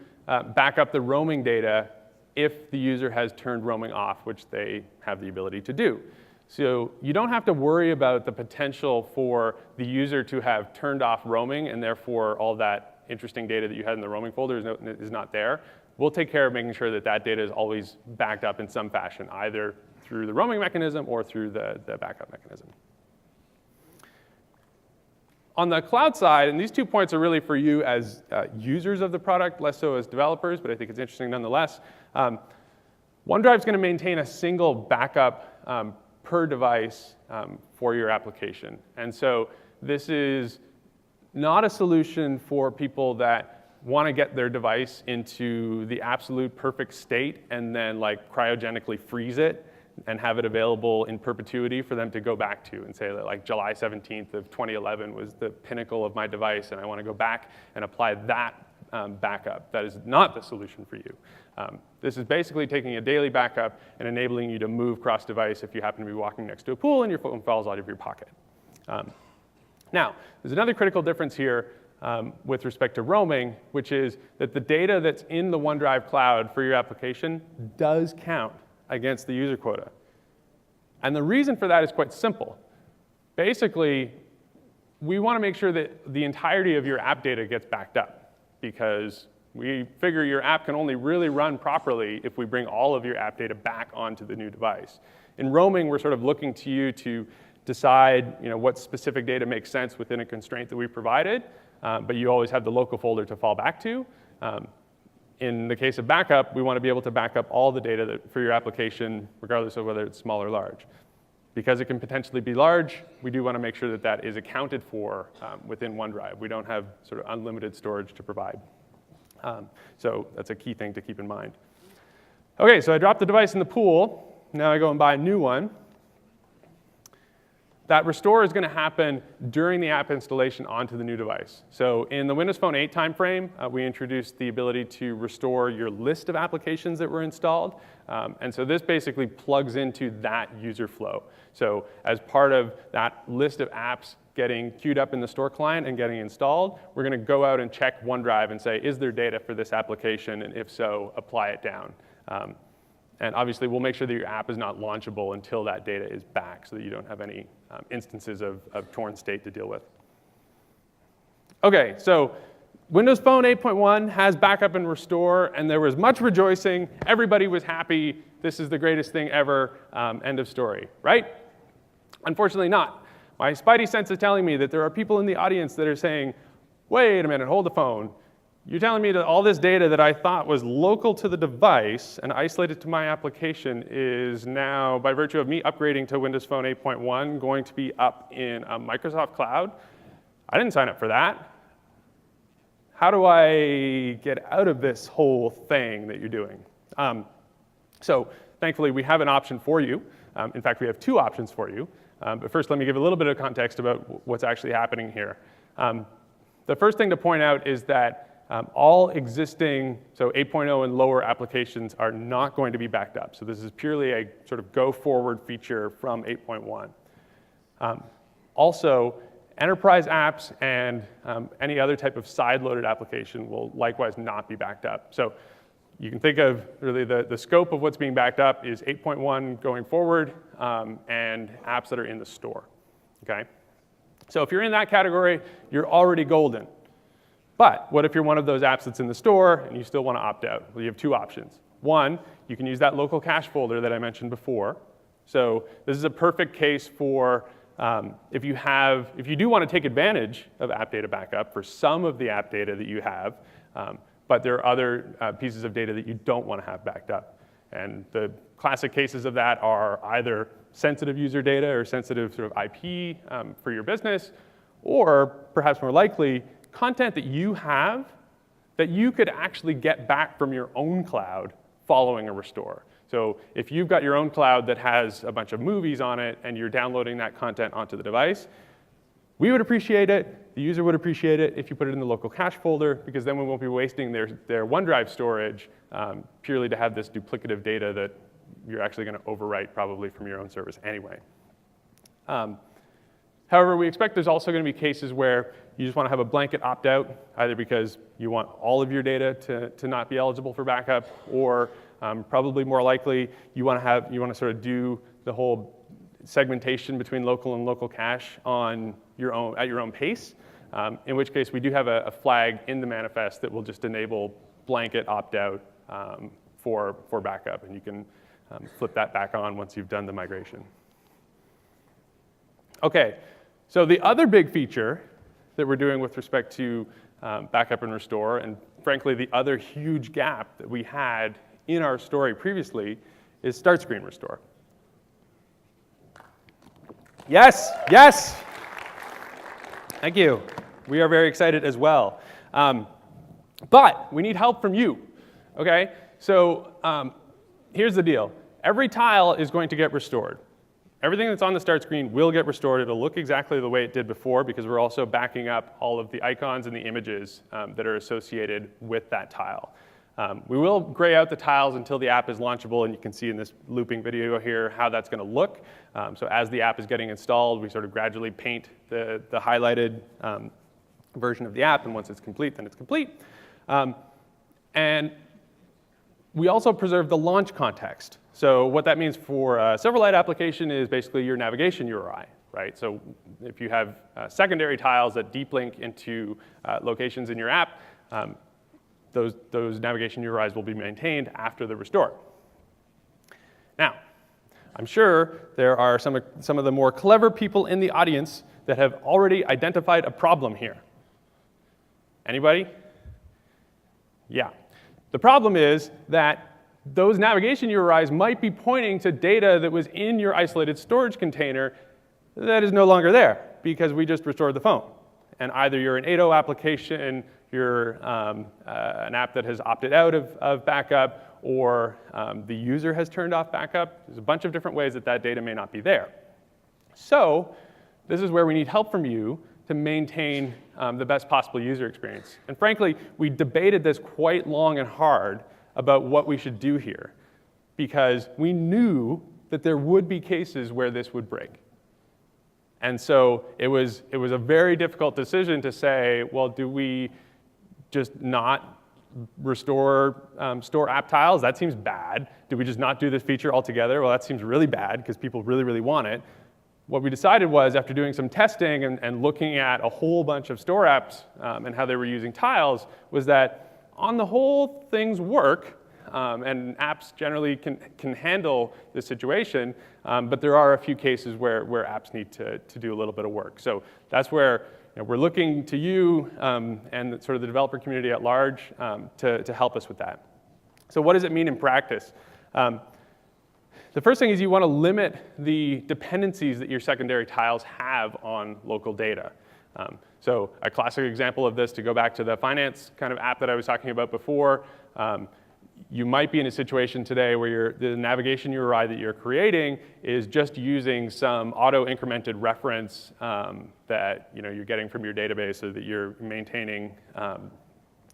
back up the roaming data if the user has turned roaming off, which they have the ability to do. So you don't have to worry about the potential for the user to have turned off roaming, and therefore all that interesting data that you had in the roaming folder is not there. We'll take care of making sure that that data is always backed up in some fashion, either through the roaming mechanism or through the backup mechanism. On the cloud side, and these 2 points are really for you as users of the product, less so as developers, but I think it's interesting nonetheless. OneDrive's going to maintain a single backup per device for your application. And so this is not a solution for people that want to get their device into the absolute perfect state and then like cryogenically freeze it and have it available in perpetuity for them to go back to and say that like July 17th of 2011 was the pinnacle of my device and I want to go back and apply that backup. That is not the solution for you. This is basically taking a daily backup and enabling you to move cross-device if you happen to be walking next to a pool and your phone falls out of your pocket. Now, there's another critical difference here with respect to roaming, which is that the data that's in the OneDrive cloud for your application does count against the user quota. And the reason for that is quite simple. Basically, we want to make sure that the entirety of your app data gets backed up, because we figure your app can only really run properly if we bring all of your app data back onto the new device. In roaming, we're sort of looking to you to decide what specific data makes sense within a constraint that we've provided, but you always have the local folder to fall back to. In the case of backup, we want to be able to back up all the data for your application, regardless of whether it's small or large. Because it can potentially be large, we do want to make sure that that is accounted for within OneDrive. We don't have sort of unlimited storage to provide. So that's a key thing to keep in mind. OK, so I dropped the device in the pool. Now I go and buy a new one. That restore is going to happen during the app installation onto the new device. So in the Windows Phone 8 timeframe, we introduced the ability to restore your list of applications that were installed. And so this basically plugs into that user flow. So as part of that list of apps getting queued up in the store client and getting installed, we're going to go out and check OneDrive and say, is there data for this application? And if so, apply it down. And obviously, we'll make sure that your app is not launchable until that data is back so that you don't have any instances of torn state to deal with. OK, so Windows Phone 8.1 has backup and restore, and there was much rejoicing. Everybody was happy. This is the greatest thing ever. End of story, right? Unfortunately not. My spidey sense is telling me that there are people in the audience that are saying, wait a minute, hold the phone. You're telling me that all this data that I thought was local to the device and isolated to my application is now, by virtue of me upgrading to Windows Phone 8.1, going to be up in a Microsoft Cloud? I didn't sign up for that. How do I get out of this whole thing that you're doing? So thankfully, we have an option for you. In fact, we have two options for you. But first, let me give a little bit of context about what's actually happening here. The first thing to point out is that all existing, so 8.0 and lower applications are not going to be backed up. So this is purely a sort of go-forward feature from 8.1. Also, enterprise apps and any other type of side-loaded application will likewise not be backed up. So you can think of really the scope of what's being backed up is 8.1 going forward and apps that are in the store, okay? So if you're in that category, you're already golden. But what if you're one of those apps that's in the store and you still want to opt out? Well, you have two options. One, you can use that local cache folder that I mentioned before. So this is a perfect case for if you do want to take advantage of app data backup for some of the app data that you have, but there are other pieces of data that you don't want to have backed up. And the classic cases of that are either sensitive user data or sensitive sort of IP for your business, or perhaps more likely, content that you have that you could actually get back from your own cloud following a restore. So if you've got your own cloud that has a bunch of movies on it and you're downloading that content onto the device, we would appreciate it, the user would appreciate it if you put it in the local cache folder, because then we won't be wasting their OneDrive storage purely to have this duplicative data that you're actually going to overwrite probably from your own service anyway. However, we expect there's also going to be cases where you just want to have a blanket opt-out, either because you want all of your data to not be eligible for backup, or probably more likely you want to sort of do the whole segmentation between local and local cache on your own at your own pace. In which case, we do have a flag in the manifest that will just enable blanket opt-out for backup, and you can flip that back on once you've done the migration. Okay, so the other big feature that we're doing with respect to backup and restore, and frankly, the other huge gap that we had in our story previously, is start screen restore. Yes, yes. Thank you. We are very excited as well. But we need help from you, okay? So here's the deal. Every tile is going to get restored. Everything that's on the start screen will get restored. It'll look exactly the way it did before, because we're also backing up all of the icons and the images that are associated with that tile. We will gray out the tiles until the app is launchable, and you can see in this looping video here how that's going to look. So as the app is getting installed, we sort of gradually paint the highlighted version of the app, and once it's complete, then it's complete. And we also preserve the launch context. So what that means for a Silverlight application is basically your navigation URI, right? So if you have secondary tiles that deep link into locations in your app, those navigation URIs will be maintained after the restore. Now, I'm sure there are some of the more clever people in the audience that have already identified a problem here. Anybody? Yeah. The problem is that those navigation URIs might be pointing to data that was in your isolated storage container that is no longer there because we just restored the phone. And either you're an 8.0 application, you're an app that has opted out of backup, or the user has turned off backup. There's a bunch of different ways that that data may not be there. So this is where we need help from you to maintain the best possible user experience. And frankly, we debated this quite long and hard about what we should do here, because we knew that there would be cases where this would break. And so it was a very difficult decision to say, well, do we just not restore store app tiles? That seems bad. Do we just not do this feature altogether? Well, that seems really bad because people really, really want it. what we decided was, after doing some testing and looking at a whole bunch of store apps and how they were using tiles, was that on the whole, things work, and apps generally can handle this situation, but there are a few cases where apps need to do a little bit of work. So that's where we're looking to you and sort of the developer community at large to help us with that. So what does it mean in practice? The first thing is you want to limit the dependencies that your secondary tiles have on local data. So a classic example of this, to go back to the finance kind of app that I was talking about before, you might be in a situation today where the navigation URI that you're creating is just using some auto-incremented reference that you're getting from your database or that you're maintaining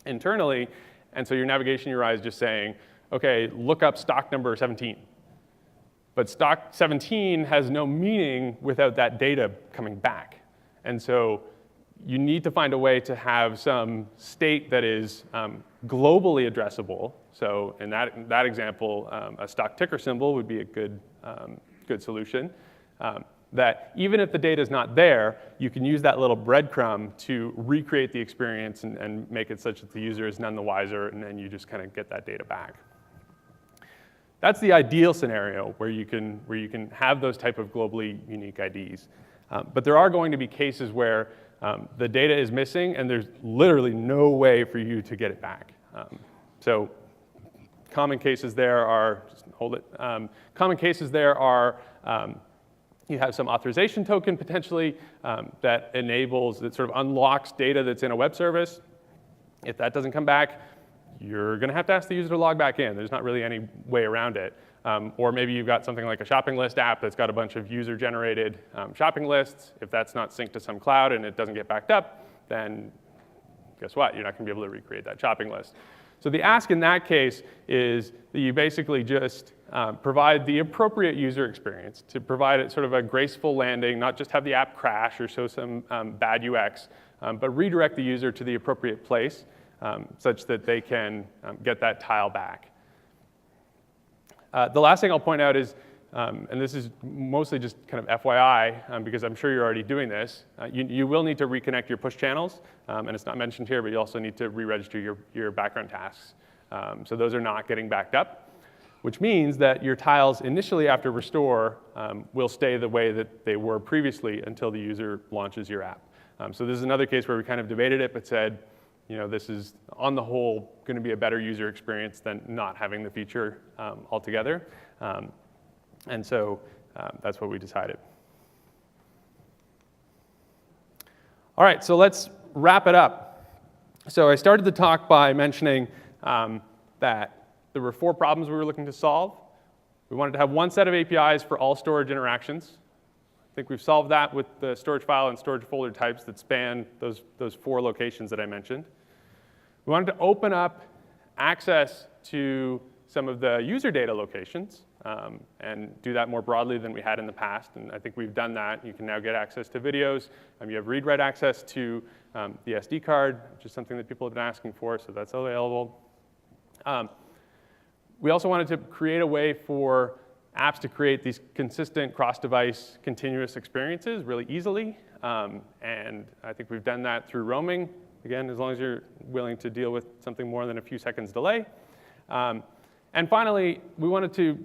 internally. And so your navigation URI is just saying, OK, look up stock number 17. But stock 17 has no meaning without that data coming back. And so you need to find a way to have some state that is globally addressable. So in that example, a stock ticker symbol would be a good solution. That even if the data is not there, you can use that little breadcrumb to recreate the experience and make it such that the user is none the wiser, and then you just kind of get that data back. That's the ideal scenario where you can have those type of globally unique IDs. But there are going to be cases where the data is missing and there's literally no way for you to get it back. So common cases there are, common cases there are you have some authorization token potentially that sort of unlocks data that's in a web service. If that doesn't come back, you're going to have to ask the user to log back in. There's not really any way around it. Or maybe you've got something like a shopping list app that's got a bunch of user-generated shopping lists. If that's not synced to some cloud and it doesn't get backed up, then guess what? You're not going to be able to recreate that shopping list. So the ask in that case is that you basically just provide the appropriate user experience to provide it sort of a graceful landing, not just have the app crash or show some bad UX, but redirect the user to the appropriate place such that they can get that tile back. The last thing I'll point out is, and this is mostly just kind of FYI, because I'm sure you're already doing this, you will need to reconnect your push channels, and it's not mentioned here, but you also need to re-register your background tasks. So those are not getting backed up, which means that your tiles initially after restore will stay the way that they were previously until the user launches your app. So this is another case where we kind of debated it, but said, this is, on the whole, going to be a better user experience than not having the feature altogether. And so that's what we decided. All right, so let's wrap it up. So I started the talk by mentioning that there were 4 problems we were looking to solve. We wanted to have one set of APIs for all storage interactions. I think we've solved that with the storage file and storage folder types that span those 4 locations that I mentioned. We wanted to open up access to some of the user data locations and do that more broadly than we had in the past. And I think we've done that. You can now get access to videos. You have read-write access to the SD card, which is something that people have been asking for, so that's available. We also wanted to create a way for apps to create these consistent cross-device continuous experiences really easily. And I think we've done that through roaming, again, as long as you're willing to deal with something more than a few seconds delay. And finally, we wanted to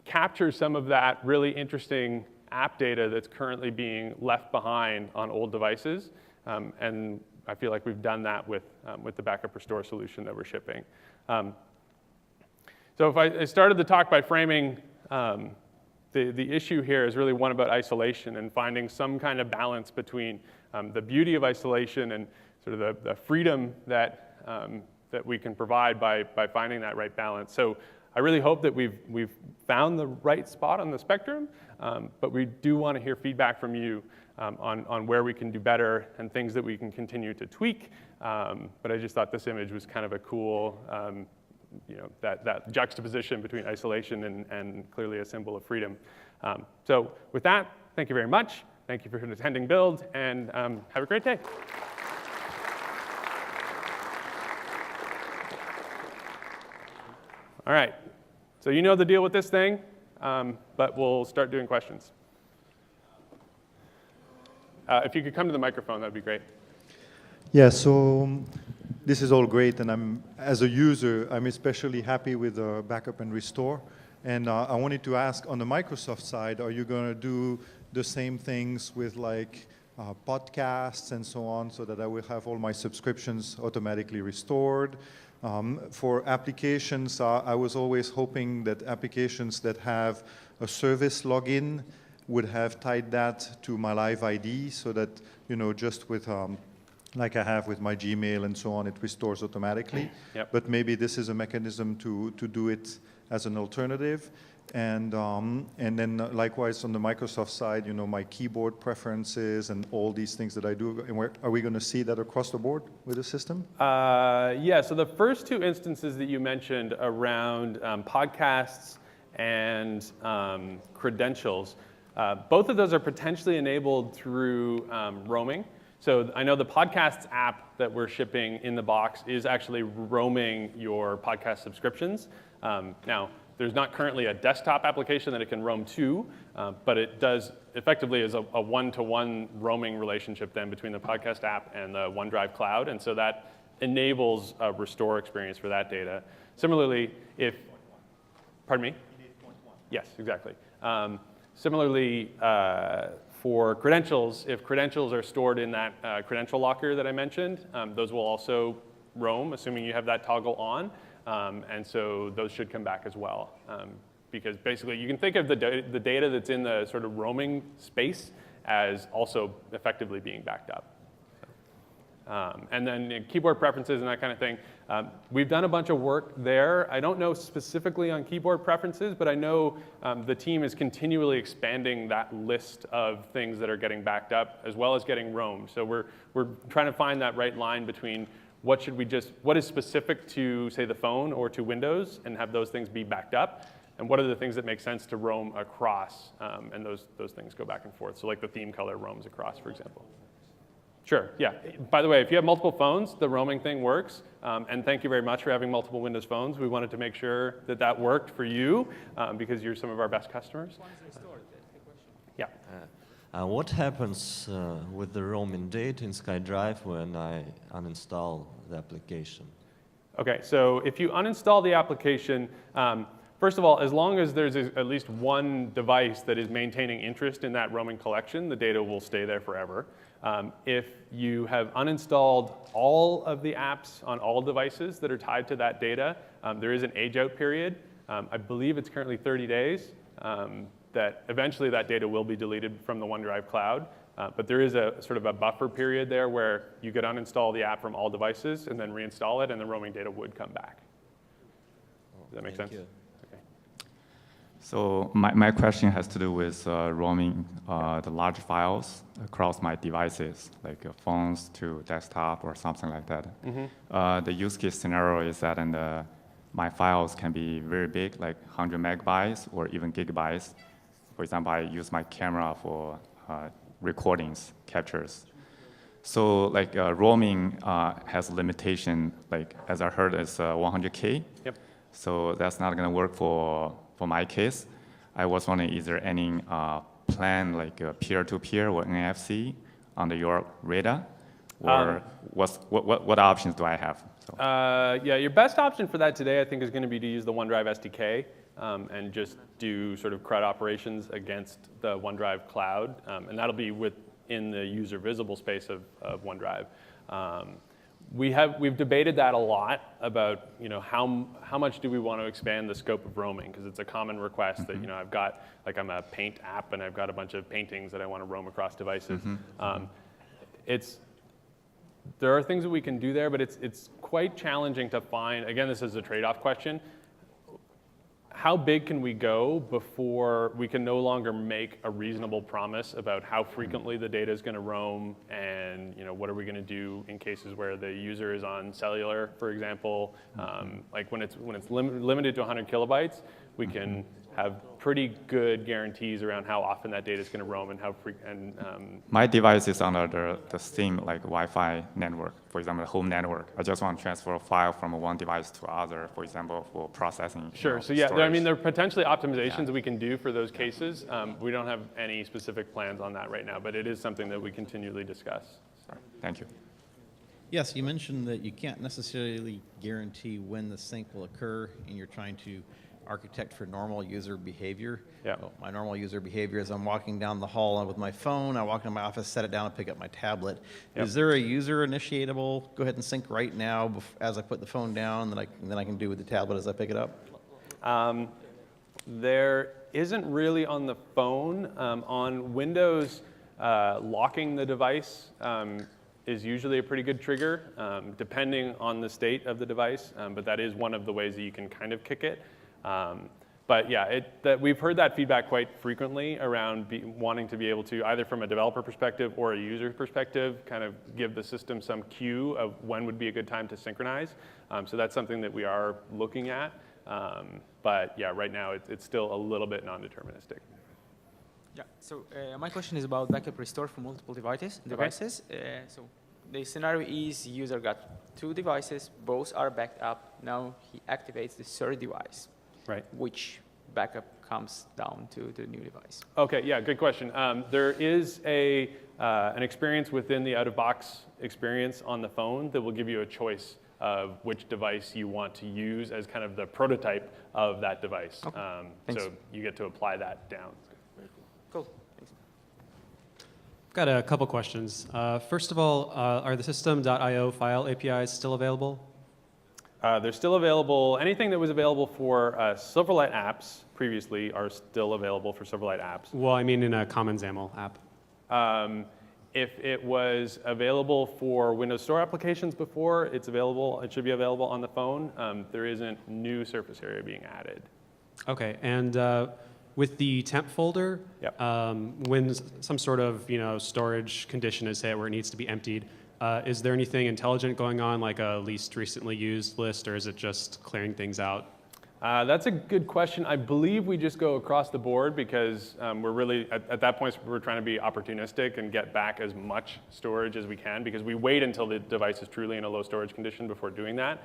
capture some of that really interesting app data that's currently being left behind on old devices. And I feel like we've done that with the Backup Restore solution that we're shipping. So if I started the talk by framing the issue here is really one about isolation and finding some kind of balance between the beauty of isolation and sort of the freedom that we can provide by finding that right balance. So I really hope that we've found the right spot on the spectrum, but we do want to hear feedback from you on where we can do better and things that we can continue to tweak. But I just thought this image was kind of a cool, that juxtaposition between isolation and clearly a symbol of freedom. So with that, thank you very much. Thank you for attending Build, and have a great day. All right, so you know the deal with this thing, but we'll start doing questions. If you could come to the microphone, that'd be great. Yeah, so this is all great, and as a user, I'm especially happy with backup and restore. And I wanted to ask, on the Microsoft side, are you going to do the same things with like podcasts and so on, so that I will have all my subscriptions automatically restored? For applications, I was always hoping that applications that have a service login would have tied that to my Live ID, so that, you know, just with like I have with my Gmail and so on, it restores automatically. Yep. But maybe this is a mechanism to do it as an alternative. And then likewise on the Microsoft side, you know, my keyboard preferences and all these things that I do. And are we going to see that across the board with the system? Yeah, so the first two instances that you mentioned around podcasts and credentials, both of those are potentially enabled through roaming. So I know the Podcasts app that we're shipping in the box is actually roaming your podcast subscriptions. Now, there's not currently a desktop application that it can roam to, but it does effectively is a one-to-one roaming relationship then between the podcast app and the OneDrive cloud, and so that enables a restore experience for that data. Similarly, pardon me? Yes, exactly. Similarly, for credentials, if credentials are stored in that credential locker that I mentioned, those will also roam, assuming you have that toggle on. And so those should come back as well. Because basically, you can think of the data that's in the sort of roaming space as also effectively being backed up. And then keyboard preferences and that kind of thing. We've done a bunch of work there. I don't know specifically on keyboard preferences, but I know the team is continually expanding that list of things that are getting backed up, as well as getting roamed. So we're trying to find that right line between what is specific to, say, the phone or to Windows, and have those things be backed up, and what are the things that make sense to roam across, and those things go back and forth. So like the theme color roams across, for example. Sure, yeah. By the way, if you have multiple phones, the roaming thing works. And thank you very much for having multiple Windows phones. We wanted to make sure that that worked for you, because you're some of our best customers. Yeah. What happens with the roaming data in SkyDrive when I uninstall the application? Okay, so if you uninstall the application, first of all, as long as there's at least one device that is maintaining interest in that roaming collection, the data will stay there forever. If you have uninstalled all of the apps on all devices that are tied to that data, there is an age-out period. I believe it's currently 30 days. That eventually that data will be deleted from the OneDrive cloud. But there is a sort of a buffer period there where you could uninstall the app from all devices and then reinstall it, and the roaming data would come back. Does that make sense? You. Okay. So my question has to do with roaming the large files across my devices, like phones to desktop or something like that. Mm-hmm. The use case scenario is that my files can be very big, like 100 megabytes or even gigabytes. For example, I use my camera for recordings, captures. So like roaming has a limitation, like as I heard, it's 100K. Yep. So that's not gonna work for my case. I was wondering, is there any plan like peer-to-peer or NFC under your radar? Or what options do I have? So. Yeah, your best option for that today, I think, is going to be to use the OneDrive SDK and just do sort of CRUD operations against the OneDrive cloud, and that'll be within the user visible space of OneDrive. We've debated that a lot about, you know, how much do we want to expand the scope of roaming, because it's a common request that, you know, I've got, like, I'm a paint app and I've got a bunch of paintings that I want to roam across devices. There are things that we can do there, but it's quite challenging to find. Again, this is a trade-off question. How big can we go before we can no longer make a reasonable promise about how frequently the data is going to roam, and, you know, what are we going to do in cases where the user is on cellular, for example? Like when it's limited to 100 kilobytes, we can have pretty good guarantees around how often that data is going to roam and how My device is under the same like Wi-Fi network, for example, the home network. I just want to transfer a file from one device to other, for example, for processing. Sure. So yeah, I mean, storage. there are potentially optimizations that we can do for those cases. We don't have any specific plans on that right now, but it is something that we continually discuss. Thank you. Yes, you mentioned that you can't necessarily guarantee when the sync will occur, and you're trying to architect for normal user behavior. Yeah. Well, my normal user behavior is I'm walking down the hall with my phone, I walk into my office, set it down, and pick up my tablet. Yep. Is there a user initiatable, go ahead and sync right now as I put the phone down, that then I can do with the tablet as I pick it up? There isn't really on the phone. On Windows, locking the device is usually a pretty good trigger, depending on the state of the device, but that is one of the ways that you can kind of kick it. But yeah, we've heard that feedback quite frequently around wanting to be able to, either from a developer perspective or a user perspective, kind of give the system some cue of when would be a good time to synchronize. So that's something that we are looking at. But yeah, right now it's still a little bit non-deterministic. Yeah, so my question is about backup restore for multiple devices. So the scenario is user got 2 devices, both are backed up. Now he activates the third device. Right. Which backup comes down to the new device? Okay, yeah, good question. There is an experience within the out-of-box experience on the phone that will give you a choice of which device you want to use as kind of the prototype of that device. Okay. Thanks. So you get to apply that down. Cool. Thanks. Got a couple questions. First of all, are the system.io file APIs still available? They're still available. Anything that was available for Silverlight apps previously are still available for Silverlight apps. Well, I mean in a common XAML app. If it was available for Windows Store applications before, it's available. It should be available on the phone. There isn't new surface area being added. Okay, and with the temp folder, Yep. when some sort of storage condition is hit where it needs to be emptied, is there anything intelligent going on, like a least recently used list, or is it just clearing things out? That's a good question. I believe we just go across the board because we're really, at that point, we're trying to be opportunistic and get back as much storage as we can because we wait until the device is truly in a low storage condition before doing that.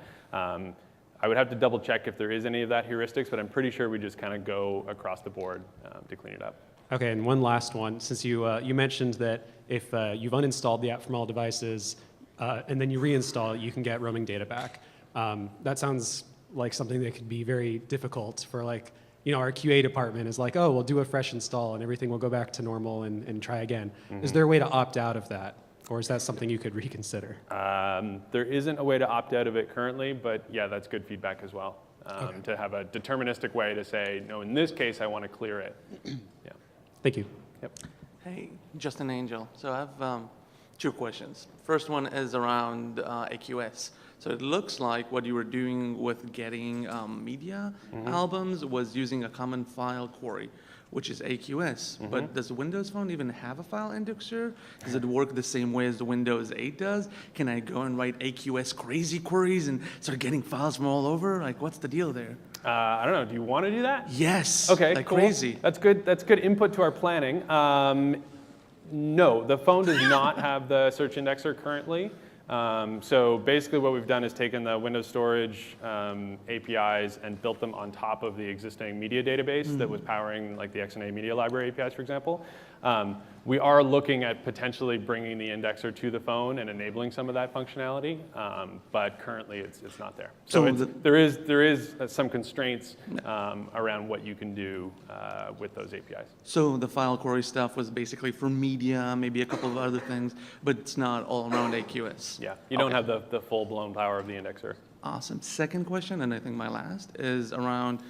I would have to double check if there is any of that heuristics, but I'm pretty sure we just kind of go across the board to clean it up. Okay, and one last one. Since you mentioned that if you've uninstalled the app from all devices and then you reinstall, you can get roaming data back. That sounds like something that could be very difficult for our QA department is like, oh, we'll do a fresh install and everything will go back to normal and try again. Mm-hmm. Is there a way to opt out of that? Or is that something you could reconsider? There isn't a way to opt out of it currently, but yeah, that's good feedback as well. Okay. To have a deterministic way to say, no, in this case, I want to clear it. Yeah. Thank you. Yep. Hey, Justin Angel. So I have 2 questions. First one is around AQS. So it looks like what you were doing with getting media albums was using a common file query, which is AQS. But does the Windows Phone even have a file indexer? Does it work the same way as the Windows 8 does? Can I go and write AQS crazy queries and start getting files from all over? Like, what's the deal there? I don't know. Do you want to do that? Yes. Okay, like cool. crazy. That's good. That's good input to our planning. No, the phone does not have the search indexer currently. So basically what we've done is taken the Windows Storage APIs and built them on top of the existing media database that was powering like the XNA Media Library APIs, for example. We are looking at potentially bringing the indexer to the phone and enabling some of that functionality, but currently it's not there. So there is some constraints around what you can do with those APIs. So the file query stuff was basically for media, maybe a couple of other things, but it's not all around AQS. Yeah, you don't have the full-blown power of the indexer. Awesome. Second question, and I think my last, is around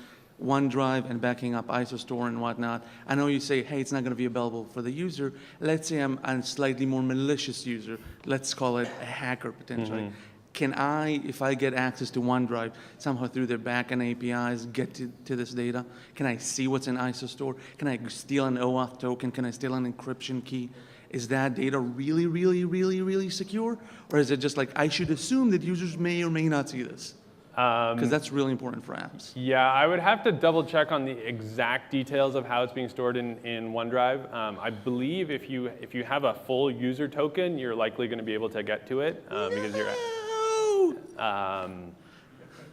OneDrive and backing up ISOStore and whatnot. I know you say, hey, it's not going to be available for the user. Let's say I'm a slightly more malicious user. Let's call it a hacker potentially. Can I, if I get access to OneDrive, somehow through their backend APIs, get to this data? Can I see what's in ISOStore? Can I steal an OAuth token? Can I steal an encryption key? Is that data really, really, really, really secure? Or is it just like, I should assume that users may or may not see this? Because that's really important for apps. Yeah, I would have to double check on the exact details of how it's being stored in OneDrive. I believe if you have a full user token, you're likely going to be able to get to it because you're.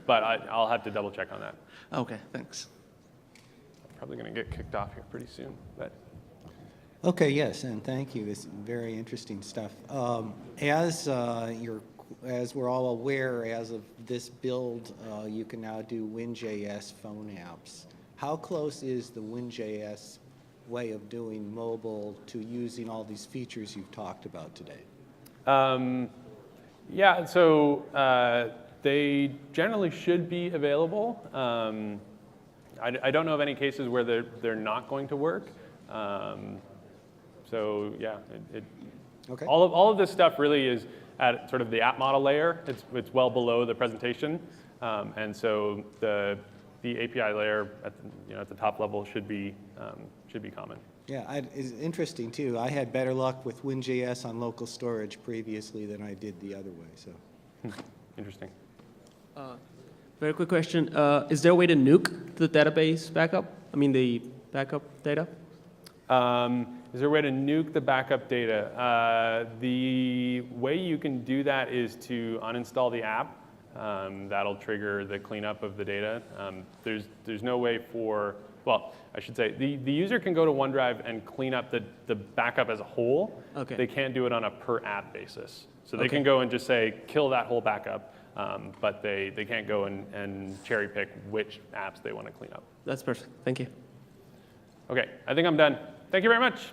But I'll have to double check on that. Okay, thanks. Probably going to get kicked off here pretty soon, but. Okay, yes, and thank you. This is very interesting stuff. As we're all aware, as of this build, you can now do WinJS phone apps. How close is the WinJS way of doing mobile to using all these features you've talked about today? Yeah, so they generally should be available. I don't know of any cases where they're not going to work. So yeah, Okay. all of this stuff really is at sort of the app model layer. It's well below the presentation, and so the API layer at the top level should be common. Yeah, it's interesting too. I had better luck with WinJS on local storage previously than I did the other way. So, Interesting. Very quick question. Is there a way to nuke the database backup? I mean, the backup data? Is there a way to nuke the backup data? The way you can do that is to uninstall the app. That'll trigger the cleanup of the data. There's no way for, well, I should say, the user can go to OneDrive and clean up the backup as a whole. Okay. They can't do it on a per app basis. So they Okay. can go and just say, kill that whole backup, but they can't go and cherry pick which apps they want to clean up. That's perfect. Thank you. Okay, I think I'm done. Thank you very much.